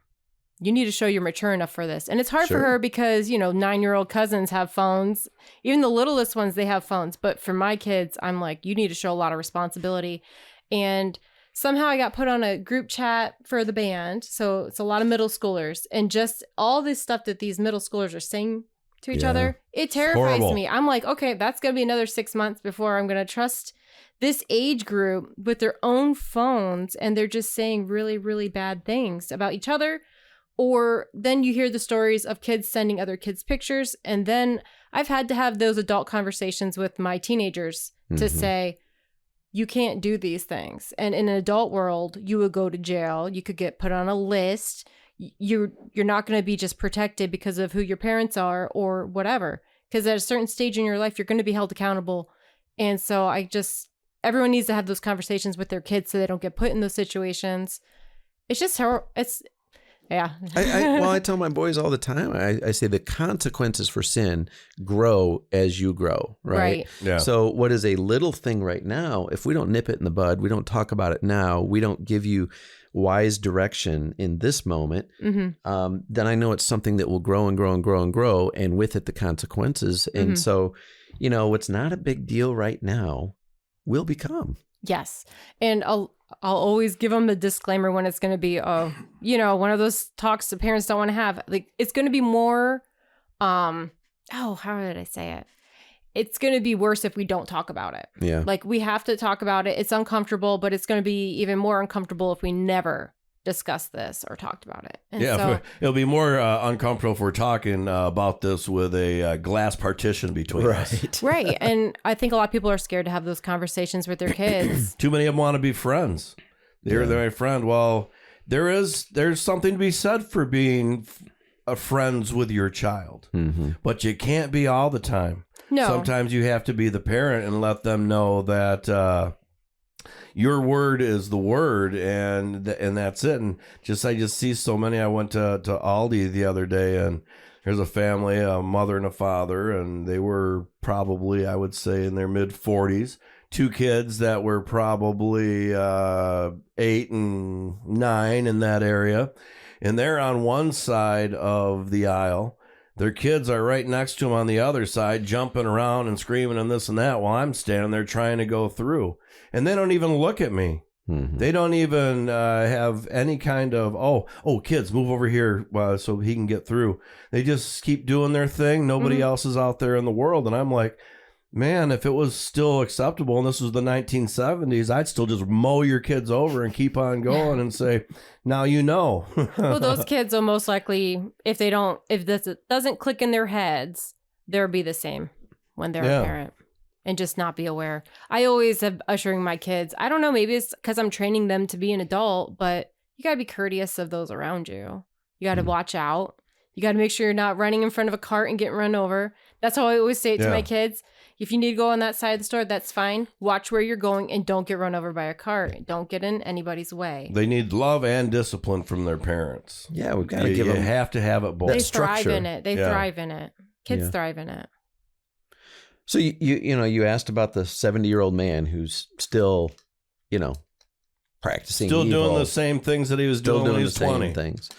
you need to show you're mature enough for this. And it's hard Sure. for her because, 9-year-old cousins have phones. Even the littlest ones, they have phones. But for my kids, I'm like, you need to show a lot of responsibility. And somehow I got put on a group chat for the band. So it's a lot of middle schoolers. And just all this stuff that these middle schoolers are saying to each Yeah. other, it terrifies horrible. me. I'm like, okay, that's going to be another 6 months before I'm going to trust this age group with their own phones. And they're just saying really, really bad things about each other. Or then you hear the stories of kids sending other kids pictures. And then I've had to have those adult conversations with my teenagers to Mhm. say, you can't do these things. And in an adult world, you would go to jail. You could get put on a list. You're not going to be just protected because of who your parents are or whatever. Because at a certain stage in your life, you're going to be held accountable. And so everyone needs to have those conversations with their kids so they don't get put in those situations. It's just yeah. I tell my boys all the time, I say the consequences for sin grow as you grow, right? Right. Yeah. So what is a little thing right now, if we don't nip it in the bud, we don't talk about it now, we don't give you wise direction in this moment, Mm-hmm. then I know it's something that will grow and grow and grow and grow, and with it the consequences. And so, what's not a big deal right now will become. Yes. And I'll always give them the disclaimer when it's going to be, one of those talks that parents don't want to have. Like, it's going to be more, how did I say it? It's going to be worse if we don't talk about it. Yeah. Like, we have to talk about it. It's uncomfortable, but it's going to be even more uncomfortable if we never discussed this or talked about it. And so, it'll be more uncomfortable if we're talking about this with a glass partition between us. right. And I think a lot of people are scared to have those conversations with their kids. Too many of them want to be friends. They're my friend. Well, there's something to be said for being friends with your child, but you can't be all the time. No. Sometimes you have to be the parent and let them know that your word is the word, and that's it. And I just see so many. I went to Aldi the other day, and there's a family, a mother and a father, and they were probably, I would say, in their mid-40s. 2 kids that were probably 8 and 9 in that area, and they're on one side of the aisle. Their kids are right next to them on the other side, jumping around and screaming and this and that, while I'm standing there trying to go through. And they don't even look at me. They don't even have any kind of, kids, move over here so he can get through. They just keep doing their thing. Nobody else is out there in the world. And I'm like, man, if it was still acceptable and this was the 1970s, I'd still just mow your kids over and keep on going and say, now you know. Well, those kids will most likely, if this doesn't click in their heads, they'll be the same when they're a parent and just not be aware. I always am ushering my kids. I don't know, maybe it's because I'm training them to be an adult, but you got to be courteous of those around you. You got to watch out. You got to make sure you're not running in front of a cart and getting run over. That's how I always say it to my kids. If you need to go on that side of the store, that's fine. Watch where you're going and don't get run over by a cart. Don't get in anybody's way. They need love and discipline from their parents. Yeah, we've got to give you them. have to have it both. They structure. thrive in it. They thrive in it. Kids Yeah. thrive in it. So you asked about the 70-year-old man who's still, practicing, Still doing evil, the same things that he was still doing when doing he the was same 20. things.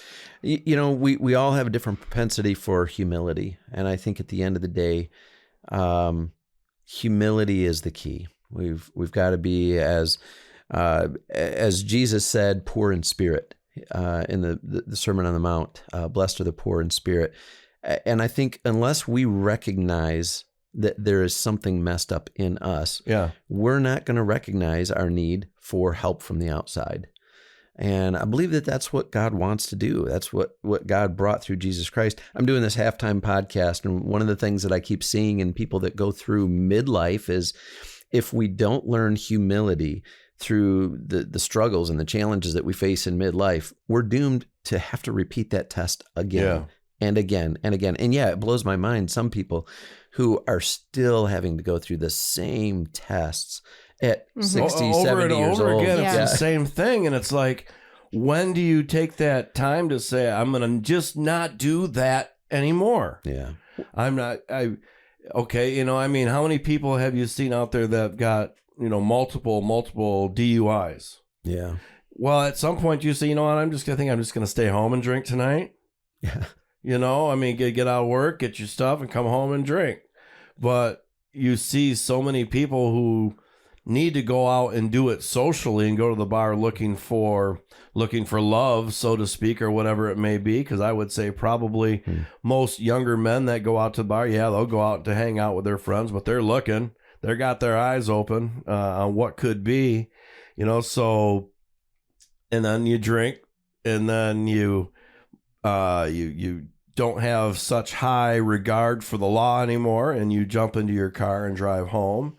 We all have a different propensity for humility, and I think at the end of the day, humility is the key. We've got to be, as Jesus said, poor in spirit in the Sermon on the Mount. Blessed are the poor in spirit. And I think unless we recognize that there is something messed up in us, we're not going to recognize our need for help from the outside. And I believe that that's what God wants to do. That's what God brought through Jesus Christ. I'm doing this halftime podcast, and one of the things that I keep seeing in people that go through midlife is if we don't learn humility through the struggles and the challenges that we face in midlife, we're doomed to have to repeat that test again and again and again. And yeah, it blows my mind. Some people who are still having to go through the same tests at 60, over 70 and years over old. again, Yeah. it's the same thing. And it's like, when do you take that time to say, I'm going to just not do that anymore? Yeah. Okay, I mean, how many people have you seen out there that got, multiple DUIs? Yeah. Well, at some point you say, you know what, I'm just going to stay home and drink tonight. Yeah. I mean, get out of work, get your stuff and come home and drink. But you see so many people who need to go out and do it socially and go to the bar looking for love, so to speak, or whatever it may be. Because I would say probably most younger men that go out to the bar, they'll go out to hang out with their friends, but they're looking. They got their eyes open on what could be, so, and then you drink, and then you don't have such high regard for the law anymore, and you jump into your car and drive home.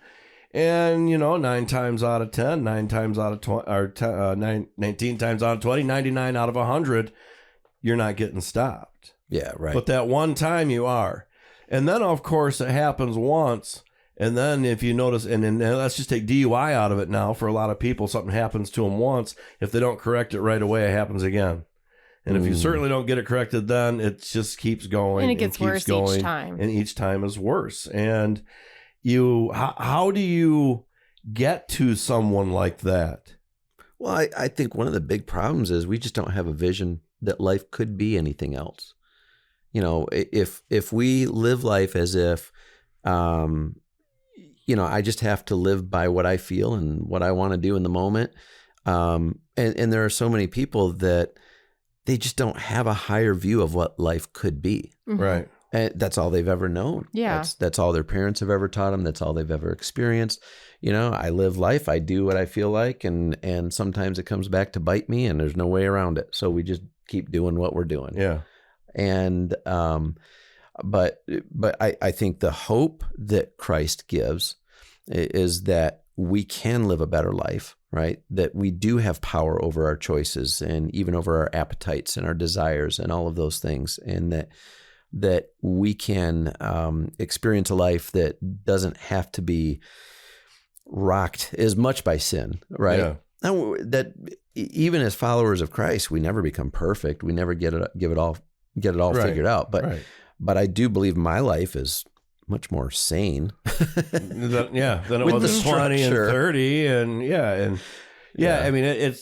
And, 9 times out of 10, 9 times out of 20, or 19 times out of 20, 99 out of 100, you're not getting stopped. Yeah, right. But that one time you are. And then, of course, it happens once. And then if you notice, and then let's just take DUI out of it now. For a lot of people, something happens to them once. If they don't correct it right away, it happens again. And if you certainly don't get it corrected, then it just keeps going. And it gets worse each time. And each time is worse. And how do you get to someone like that? Well, I think one of the big problems is we just don't have a vision that life could be anything else. If we live life as if, I just have to live by what I feel and what I want to do in the moment. And there are so many people that they just don't have a higher view of what life could be. Right. And that's all they've ever known. Yeah. That's all their parents have ever taught them. That's all they've ever experienced. I live life. I do what I feel like. And sometimes it comes back to bite me, and there's no way around it. So we just keep doing what we're doing. Yeah. And, but I think the hope that Christ gives is that we can live a better life, right? That we do have power over our choices and even over our appetites and our desires and all of those things. And that we can experience a life that doesn't have to be rocked as much by sin, right? Yeah. Now, that even as followers of Christ, we never become perfect. We never get it all Right. figured out. But I do believe my life is much more sane. Than it With was the at 20 and structure. 30. I mean,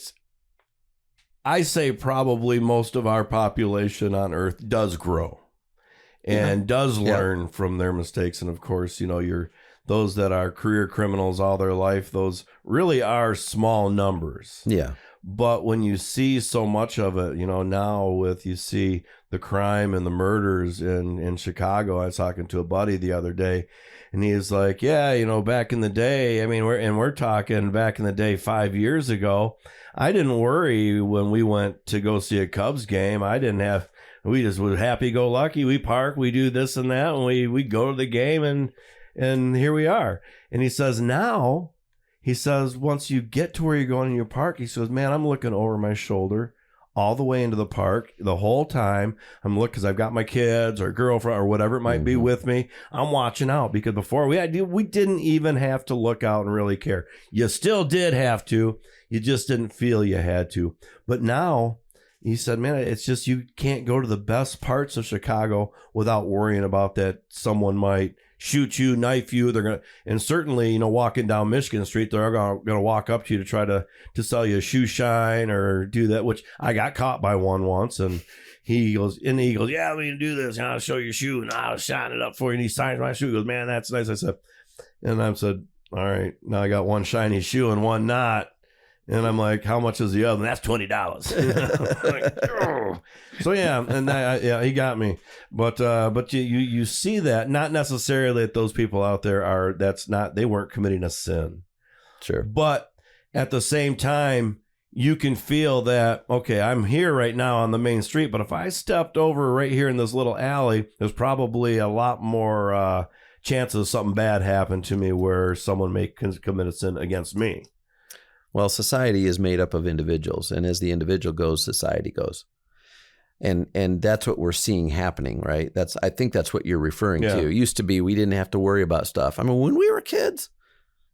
I say probably most of our population on Earth does grow and does learn from their mistakes. And of course, those that are career criminals all their life, those really are small numbers. Yeah. But when you see so much of it, now you see the crime and the murders in Chicago. I was talking to a buddy the other day, and he's like, back in the day, I mean, we're talking back in the day 5 years ago, I didn't worry when we went to go see a Cubs game. We just were happy-go-lucky. We park, we do this and that, and we go to the game, and here we are. And he says, now... He says, once you get to where you're going in your park, he says, man, I'm looking over my shoulder all the way into the park the whole time. I'm looking because I've got my kids or girlfriend or whatever it might be with me. I'm watching out because before we didn't even have to look out and really care. You still did have to. You just didn't feel you had to. But now, he said, man, it's just you can't go to the best parts of Chicago without worrying about that someone might shoot you, knife you. They're gonna, and certainly, walking down Michigan Street, they're gonna walk up to you to try to sell you a shoe shine or do that. Which I got caught by one once, and he goes, yeah, we can do this, and I'll show you your shoe, and I'll shine it up for you. And he signs my shoe. He goes, man, that's nice. I said, And I said, all right, now I got one shiny shoe and one not. And I'm like, how much is the other? That's $20. Like, oh. So yeah, and yeah, he got me. But you see that, not necessarily that those people out there they weren't committing a sin. Sure. But at the same time, you can feel that, okay, I'm here right now on the main street, but if I stepped over right here in this little alley, there's probably a lot more chances something bad happened to me where someone may commit a sin against me. Well, society is made up of individuals, and as the individual goes, society goes. And that's what we're seeing happening, right? I think that's what you're referring to. It used to be we didn't have to worry about stuff. I mean, when we were kids,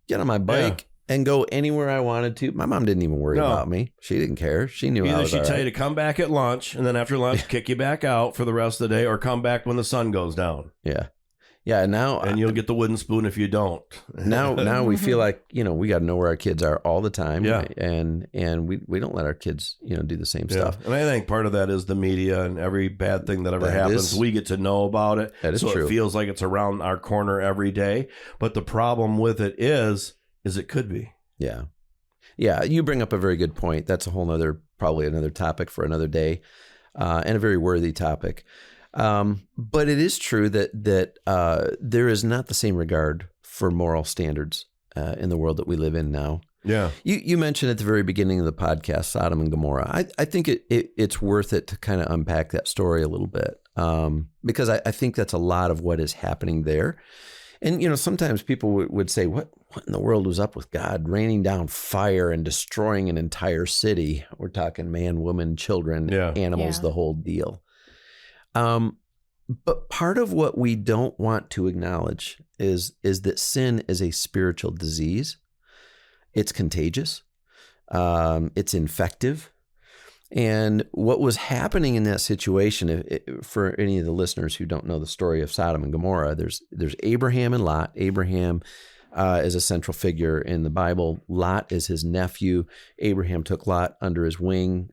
get on my bike and go anywhere I wanted to. My mom didn't even worry about me. She didn't care. She knew I was she'd tell you to come back at lunch, and then after lunch, kick you back out for the rest of the day, or come back when the sun goes down. Yeah. Yeah, now and you'll get the wooden spoon if you don't. Now we feel like, we got to know where our kids are all the time. Yeah. And we don't let our kids, do the same stuff. And I think part of that is the media, and every bad thing that ever happens, we get to know about it. That is so true. It feels like it's around our corner every day. But the problem with it is it could be. Yeah. Yeah, you bring up a very good point. That's probably another topic for another day, and a very worthy topic. But it is true that there is not the same regard for moral standards in the world that we live in now. Yeah. You mentioned at the very beginning of the podcast, Sodom and Gomorrah. I think it's worth it to kind of unpack that story a little bit, because I think that's a lot of what is happening there. And, sometimes people would say, what in the world was up with God raining down fire and destroying an entire city? We're talking man, woman, children, animals, the whole deal. But part of what we don't want to acknowledge is that sin is a spiritual disease. It's contagious. It's infective. And what was happening in that situation, for any of the listeners who don't know the story of Sodom and Gomorrah, there's Abraham and Lot. Abraham is a central figure in the Bible. Lot is his nephew. Abraham took Lot under his wing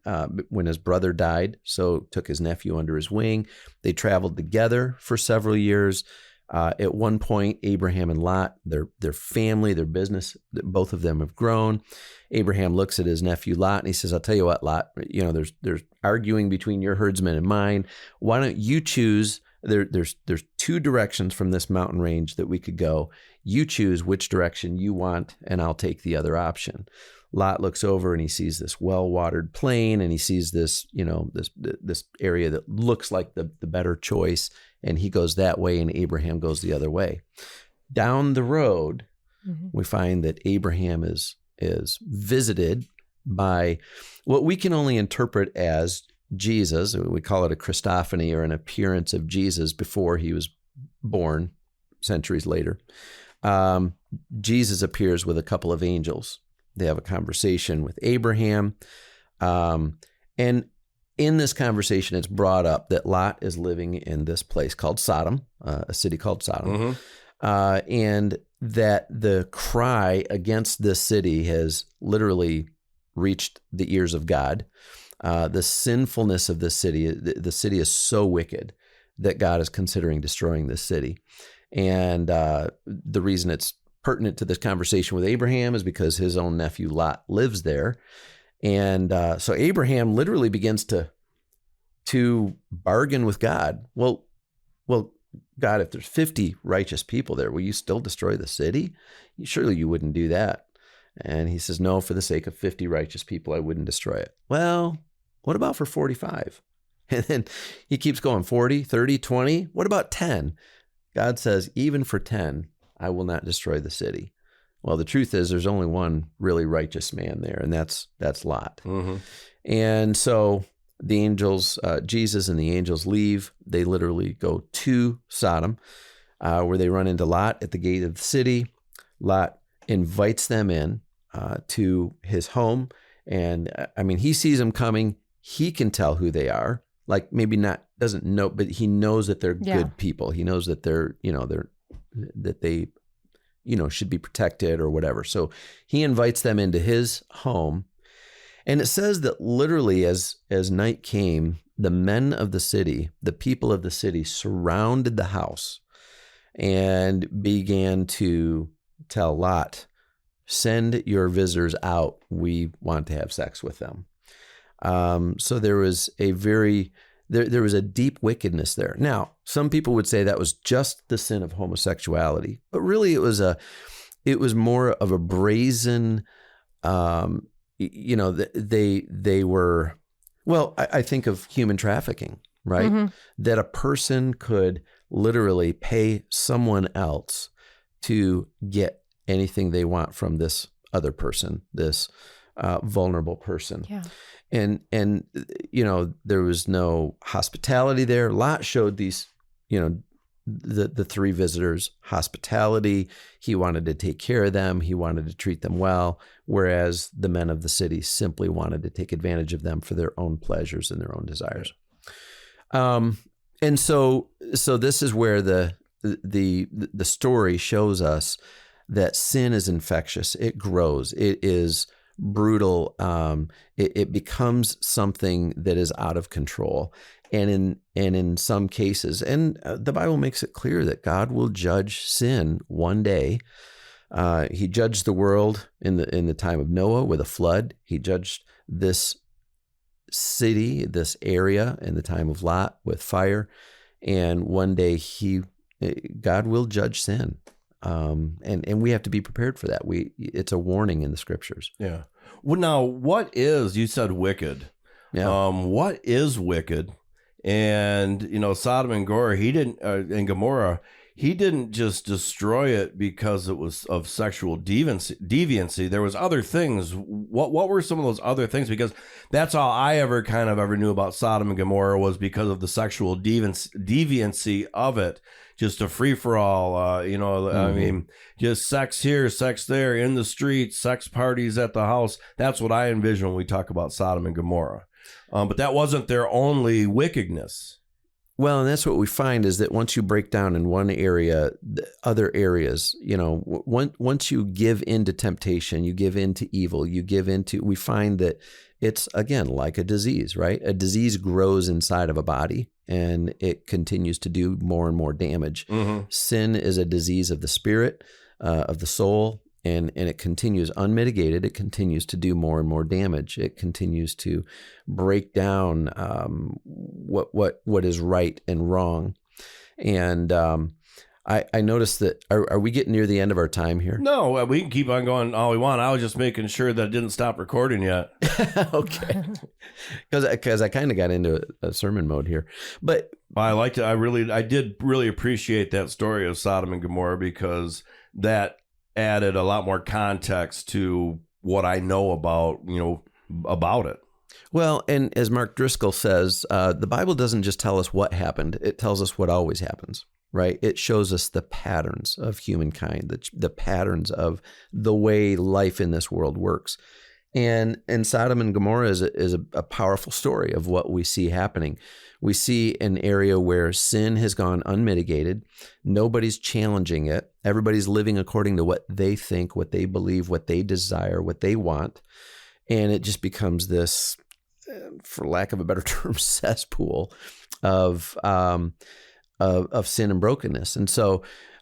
when his brother died, so took his nephew under his wing. They traveled together for several years. At one point, Abraham and Lot, their family, their business, both of them have grown. Abraham looks at his nephew Lot and he says, I'll tell you what, Lot, there's arguing between your herdsmen and mine. Why don't you choose? There's two directions from this mountain range that we could go. You choose which direction you want, and I'll take the other option. Lot looks over and he sees this well-watered plain, and he sees this, this area that looks like the better choice, and he goes that way, and Abraham goes the other way. Down the road, we find that Abraham is visited by what we can only interpret as Jesus. We call it a Christophany, or an appearance of Jesus before he was born, centuries later. Jesus appears with a couple of angels. They have a conversation with Abraham. And in this conversation, it's brought up that Lot is living in this place called Sodom, a city called Sodom. And that the cry against this city has literally reached the ears of God. The sinfulness of this city, the city is so wicked that God is considering destroying this city. And the reason it's pertinent to this conversation with Abraham is because his own nephew Lot lives there. And so Abraham literally begins to bargain with God. Well, God, if there's 50 righteous people there, will you still destroy the city? Surely you wouldn't do that. And he says, no, for the sake of 50 righteous people, I wouldn't destroy it. Well, what about for 45? And then he keeps going, 40, 30, 20. What about 10? God says, even for 10, I will not destroy the city. Well, the truth is there's only one really righteous man there, and that's Lot. And so the angels, Jesus and the angels leave. They literally go to Sodom, where they run into Lot at the gate of the city. Lot invites them in to his home. And he sees them coming. He can tell who they are. Like maybe not, doesn't know, but he knows that they're good people. He knows that that they should be protected or whatever. So he invites them into his home. And it says that literally as night came, the men of the city, the people of the city surrounded the house and began to tell Lot, send your visitors out. We want to have sex with them. So there was a there was a deep wickedness there. Now, some people would say that was just the sin of homosexuality, but really it was more of a brazen, they were, well, I think of human trafficking, right? Mm-hmm. That a person could literally pay someone else to get anything they want from this other person, this vulnerable person. Yeah. And there was no hospitality there. Lot showed these, the three visitors hospitality. He wanted to take care of them. He wanted to treat them well, whereas the men of the city simply wanted to take advantage of them for their own pleasures and their own desires. And so this is where the story shows us that sin is infectious. It grows. It is brutal. It becomes something that is out of control. And in some cases, and the Bible makes it clear that God will judge sin one day. He judged the world in the time of Noah with a flood. He judged this city, this area in the time of Lot with fire. And one day God will judge sin. And we have to be prepared for that. It's a warning in the scriptures. Yeah. Well, now you said wicked. Yeah. What is wicked? And, Sodom and Gomorrah, he didn't just destroy it because it was of sexual deviancy. There was other things. What were some of those other things? Because that's all I ever knew about Sodom and Gomorrah was because of the sexual deviancy of it. Just a free for all, I mean, just sex here, sex there, in the streets, sex parties at the house. That's what I envision when we talk about Sodom and Gomorrah. But that wasn't their only wickedness. Well, and that's what we find is that once you break down in one area, the other areas, once you give into temptation, you give into evil, we find that it's, again, like a disease, right? A disease grows inside of a body and it continues to do more and more damage. Mm-hmm. Sin is a disease of the spirit, of the soul, and it continues unmitigated. It continues to do more and more damage. It continues to break down what is right and wrong. And I noticed that. Are we getting near the end of our time here? No, we can keep on going all we want. I was just making sure that it didn't stop recording yet. Okay, because I kind of got into a sermon mode here, but I did really appreciate that story of Sodom and Gomorrah because that added a lot more context to what I know about it. Well, and as Mark Driscoll says, the Bible doesn't just tell us what happened; it tells us what always happens. Right? It shows us the patterns of humankind, the patterns of the way life in this world works. And Sodom and Gomorrah is a powerful story of what we see happening. We see an area where sin has gone unmitigated. Nobody's challenging it. Everybody's living according to what they think, what they believe, what they desire, what they want. And it just becomes this, for lack of a better term, cesspool of sin and brokenness. And so,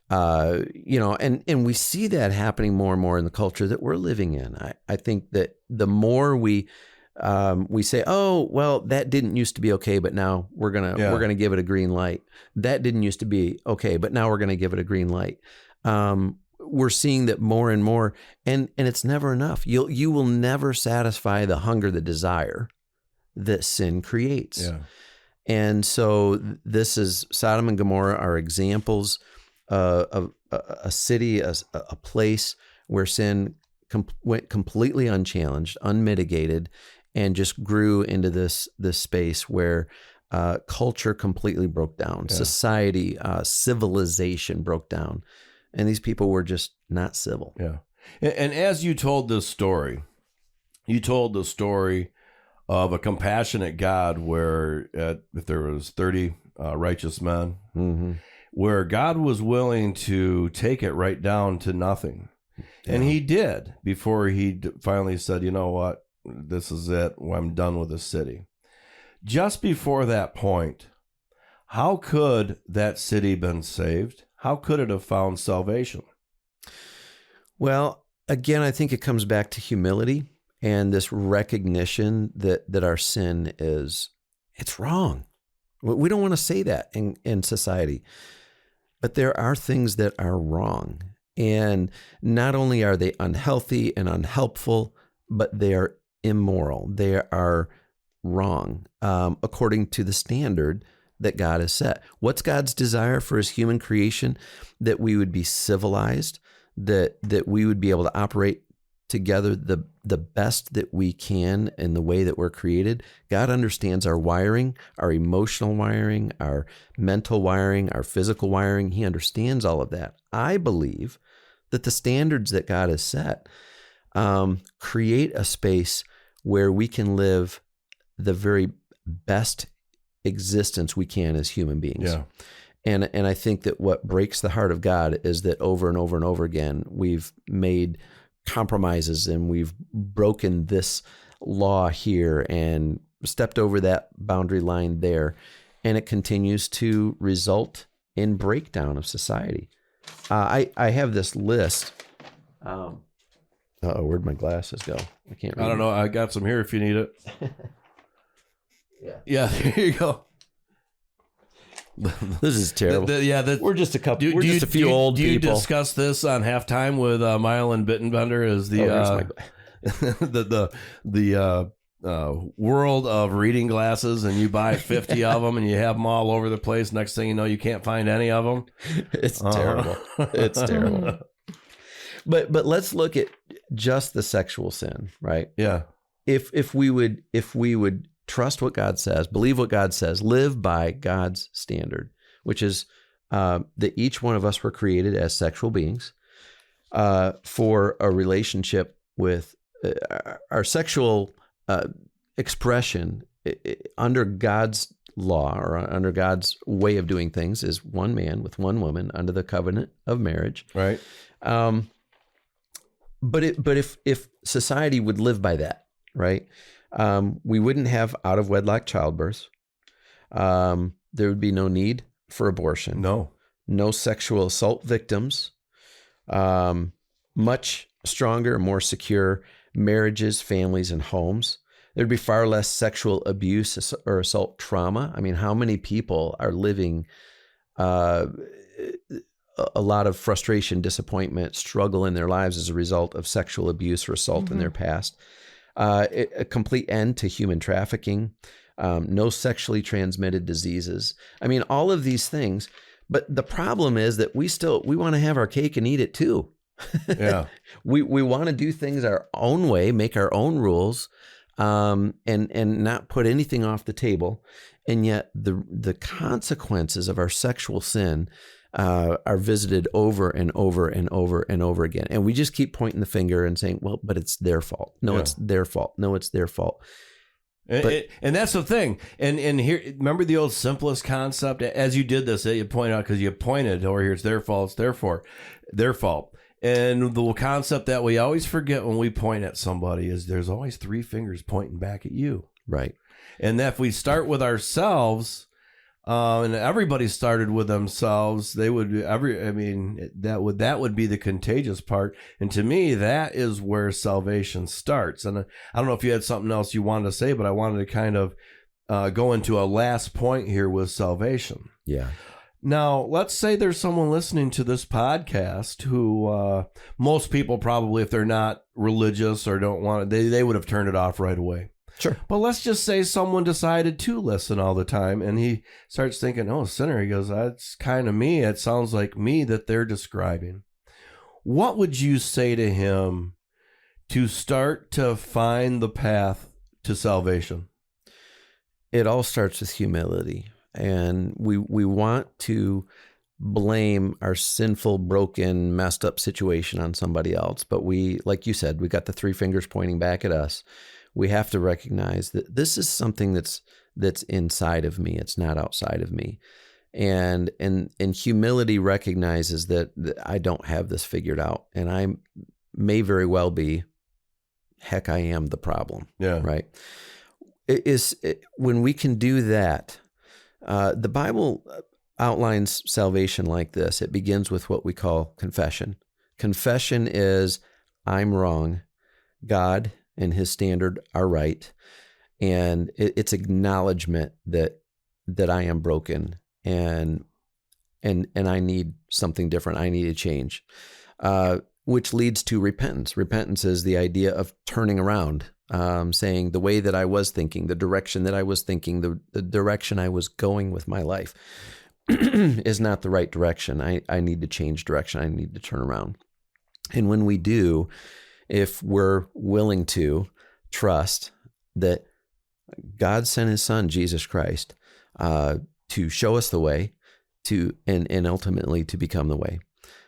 and we see that happening more and more in the culture that we're living in. I think that the more we say, oh, well, that didn't used to be okay, but now we're gonna give it a green light. That didn't used to be okay, but now we're gonna give it a green light. We're seeing that more and more, and it's never enough. You will never satisfy the hunger, the desire that sin creates. Yeah. And so this is Sodom and Gomorrah are examples of a city, a place where sin went completely unchallenged, unmitigated, and just grew into this space where culture completely broke down, society, civilization broke down, and these people were just not civil. Yeah. And as you told this story, of a compassionate God where if there was 30 righteous men, Mm-hmm. where God was willing to take it right down to nothing. Yeah. And he did before he finally said, you know what, this is it. I'm done with this city. Just before that point, how could that city been saved? How could it have found salvation? Well, again, I think it comes back to humility and this recognition that our sin it's wrong. We don't want to say that in society, but there are things that are wrong. And not only are they unhealthy and unhelpful, but they are immoral. They are wrong according to the standard that God has set. What's God's desire for his human creation? That we would be civilized, that we would be able to operate together the best that we can in the way that we're created. God understands our wiring, our emotional wiring, our mental wiring, our physical wiring. He understands all of that. I believe that the standards that God has set create a space where we can live the very best existence we can as human beings. Yeah. And I think that what breaks the heart of God is that over and over and over again, we've made compromises and we've broken this law here and stepped over that boundary line there. And it continues to result in breakdown of society. I have this list. Where'd my glasses go? I can't read. I don't know. I got some here if you need it. Yeah, here you go. This is terrible. We're just a couple. We're just a few old people. Do you people. discuss this on halftime with Mylan Bittenbender as the world of reading glasses, and you buy 50 of them and you have them all over the place. Next thing you know, you can't find any of them. It's terrible. It's terrible. But let's look at just the sexual sin, right? Yeah. If we would trust what God says, believe what God says, live by God's standard, which is that each one of us were created as sexual beings for a relationship with our sexual expression under God's law or under God's way of doing things is one man with one woman under the covenant of marriage. Right. But if society would live by that, right? We wouldn't have out of wedlock childbirth. There would be no need for abortion. No sexual assault victims. Much stronger, more secure marriages, families, and homes. There'd be far less sexual abuse or assault trauma. I mean, how many people are living a lot of frustration, disappointment, struggle in their lives as a result of sexual abuse or assault in their past? A complete end to human trafficking, no sexually transmitted diseases. I mean, all of these things. But the problem is that we want to have our cake and eat it too. Yeah. We want to do things our own way, make our own rules, and not put anything off the table. And yet the consequences of our sexual sin are visited over and over and over and over again. And we just keep pointing the finger and saying, well, but it's their fault. No, it's their fault. No, it's their fault. And that's the thing. And here, remember the old simplest concept? As you did this, you point out, because you pointed over here, it's their fault, it's therefore their fault. And the concept that we always forget when we point at somebody is there's always three fingers pointing back at you. Right. And that if we start with ourselves, and everybody started with themselves, that would be the contagious part. And to me, that is where salvation starts. And I don't know if you had something else you wanted to say, but I wanted to kind of go into a last point here with salvation. Yeah. Now, let's say there's someone listening to this podcast who most people probably, if they're not religious or don't want it, they would have turned it off right away. Sure. But let's just say someone decided to listen all the time and he starts thinking, oh, sinner. He goes, that's kind of me. It sounds like me that they're describing. What would you say to him to start to find the path to salvation? It all starts with humility. And we want to blame our sinful, broken, messed up situation on somebody else. But we, like you said, we got the three fingers pointing back at us. We have to recognize that this is something that's inside of me. It's not outside of me. And humility recognizes that I don't have this figured out. And I may very well be, heck, I am the problem. Yeah. Right. When we can do that, the Bible outlines salvation like this. It begins with what we call confession. Confession is I'm wrong. God and his standard are right. And it's acknowledgement that I am broken and I need something different. I need a change, which leads to repentance. Repentance is the idea of turning around, saying the way that I was thinking, the direction that I was thinking, the direction I was going with my life is not the right direction. I need to change direction. I need to turn around. And when we do, if we're willing to trust that God sent his son, Jesus Christ, to show us the way and ultimately to become the way,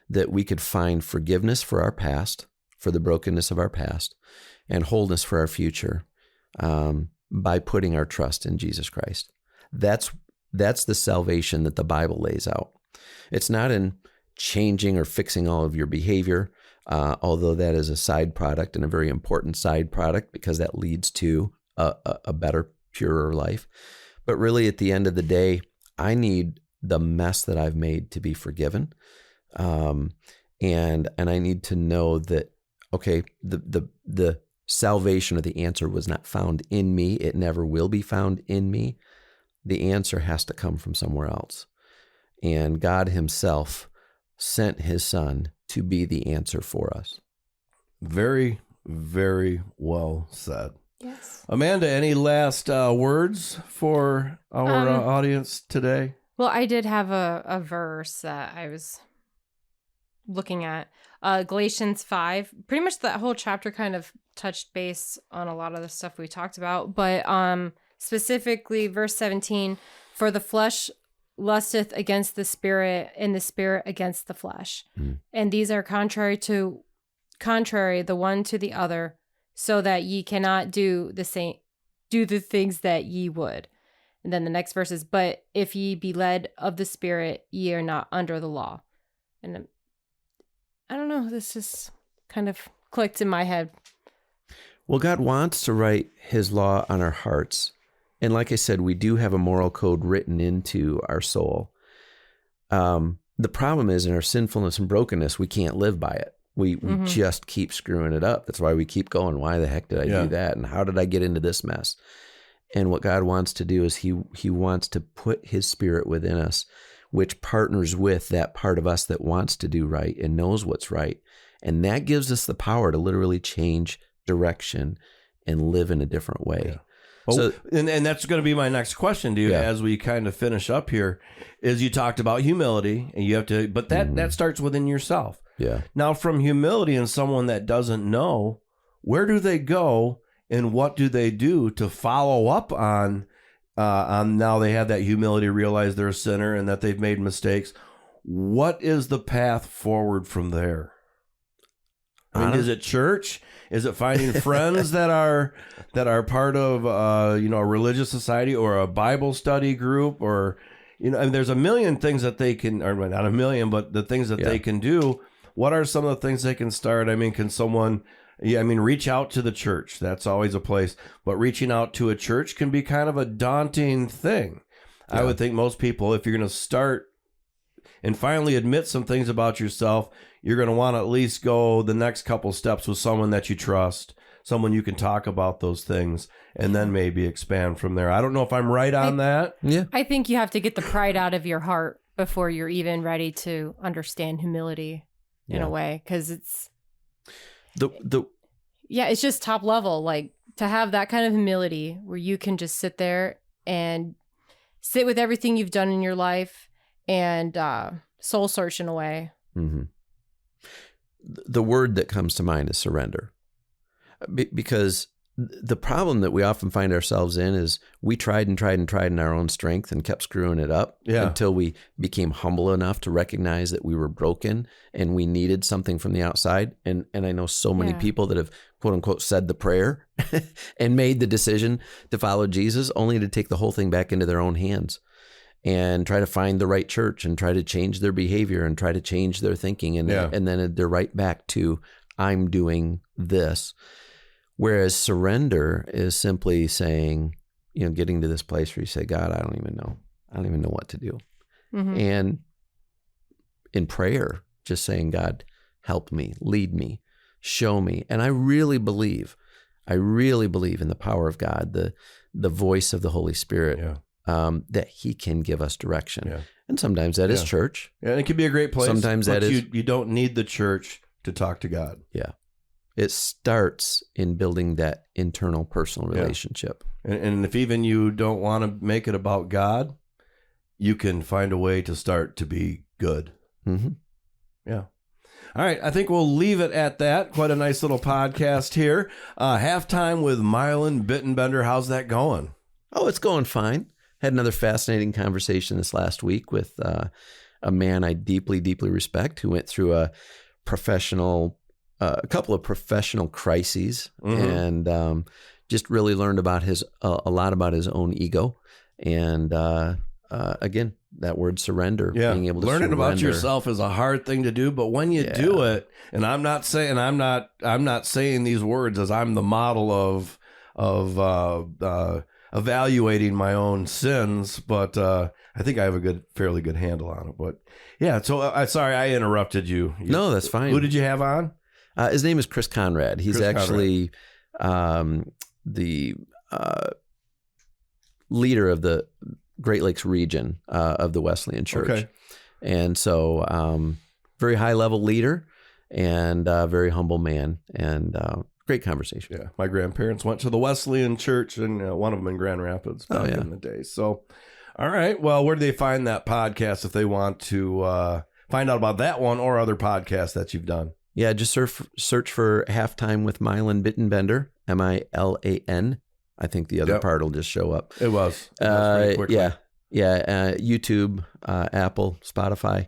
that we could find forgiveness for our past, for the brokenness of our past, and wholeness for our future by putting our trust in Jesus Christ. That's the salvation that the Bible lays out. It's not in changing or fixing all of your behavior, although that is a side product and a very important side product because that leads to a better, purer life. But really, at the end of the day, I need the mess that I've made to be forgiven. And I need to know that, okay, the salvation or the answer was not found in me. It never will be found in me. The answer has to come from somewhere else. And God himself sent his son to be the answer for us. Very, very well said. Yes. Amanda, any last words for our audience today? Well, I did have a verse that I was looking at. Galatians 5. Pretty much that whole chapter kind of touched base on a lot of the stuff we talked about. But specifically, verse 17, for the flesh lusteth against the spirit, and the spirit against the flesh. Mm. And these are contrary the one to the other, so that ye cannot do the things that ye would. And then the next verse is, but if ye be led of the Spirit, ye are not under the law. And I don't know, this just kind of clicked in my head. Well, God wants to write his law on our hearts. And like I said, we do have a moral code written into our soul. The problem is in our sinfulness and brokenness, we can't live by it. We just keep screwing it up. That's why we keep going, why the heck did I do that? And how did I get into this mess? And what God wants to do is he wants to put his spirit within us, which partners with that part of us that wants to do right and knows what's right. And that gives us the power to literally change direction and live in a different way. Yeah. So, and that's going to be my next question to you as we kind of finish up here, is you talked about humility and you have to, but that starts within yourself. Yeah. Now from humility and someone that doesn't know, where do they go and what do they do to follow up on now they have that humility, realize they're a sinner and that they've made mistakes. What is the path forward from there? I mean, is it church? Is it finding friends that are part of a religious society or a Bible study group, or I mean, there's a million things that they can, or not a million, but the things that they can do. What are some of the things they can start? I mean, can someone reach out to the church? That's always a place, but reaching out to a church can be kind of a daunting thing. Yeah. I would think most people, if you're going to start and finally admit some things about yourself, you're going to want to at least go the next couple steps with someone that you trust, someone you can talk about those things, and then maybe expand from there. I don't know if I'm right on that. Yeah. I think you have to get the pride out of your heart before you're even ready to understand humility in a way, because it's it's just top level. Like, to have that kind of humility where you can just sit there and sit with everything you've done in your life and soul search in a way. Mm-hmm. The word that comes to mind is surrender, because the problem that we often find ourselves in is we tried and tried and tried in our own strength and kept screwing it up until we became humble enough to recognize that we were broken and we needed something from the outside. And I know so many people that have, quote unquote, said the prayer and made the decision to follow Jesus, only to take the whole thing back into their own hands and try to find the right church and try to change their behavior and try to change their thinking. And then they're right back to, I'm doing this. Whereas surrender is simply saying, getting to this place where you say, God, I don't even know what to do. Mm-hmm. And in prayer, just saying, God, help me, lead me, show me. And I really believe in the power of God, the voice of the Holy Spirit, that he can give us direction. Yeah. And sometimes that is church. Yeah, and it can be a great place. Sometimes but that is. You don't need the church to talk to God. Yeah. It starts in building that internal personal relationship. And if even you don't want to make it about God, you can find a way to start to be good. Mm-hmm. Yeah. All right. I think we'll leave it at that. Quite a nice little podcast here. Halftime with Mylon Bittenbender. How's that going? Oh, it's going fine. Had another fascinating conversation this last week with a man I deeply, deeply respect who went through a couple of professional crises, and just really learned about a lot about his own ego, and again, that word surrender. Being able to learning surrender. about yourself is a hard thing to do, but when you do it, and I'm not saying these words as I'm the model of evaluating my own sins, but I think I have a fairly good handle on it. But yeah, so sorry I interrupted you. No, that's fine. Who did you have on? His name is Chris Conrad. He's actually the leader of the Great Lakes region of the Wesleyan Church. Okay. And so very high level leader and very humble man, and great conversation. Yeah, my grandparents went to the Wesleyan Church, and one of them in Grand Rapids back in the day. So, all right. Well, where do they find that podcast if they want to find out about that one or other podcasts that you've done? Yeah, just search for Halftime with Mylon Bittenbender, Milan. I think the other part will just show up. It was pretty quickly. YouTube, Apple, Spotify,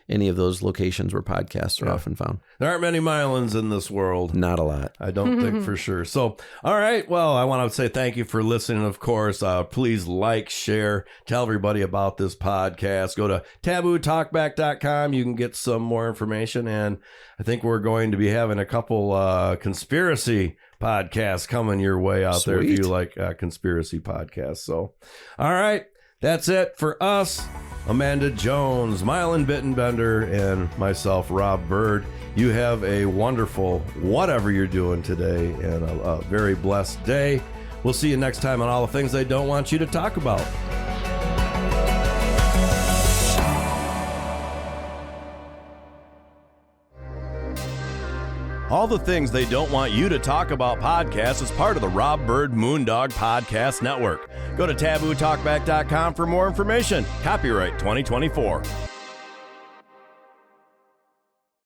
any of those locations where podcasts are often found. There aren't many Mylons in this world. Not a lot. I don't think for sure. So, all right. Well, I want to say thank you for listening. Of course, please like, share, tell everybody about this podcast. Go to tabootalkback.com. You can get some more information. And I think we're going to be having a couple conspiracy podcasts coming your way out there if you like conspiracy podcasts. So, all right. That's it for us. Amanda Jones, Mylon Bittenbender, and myself, Rob Bird. You have a wonderful whatever you're doing today, and a very blessed day. We'll see you next time on All the Things They Don't Want You to Talk About. All the Things They Don't Want You to Talk About podcast is part of the Rob Bird Moondog Podcast Network. Go to tabootalkback.com for more information. Copyright 2024.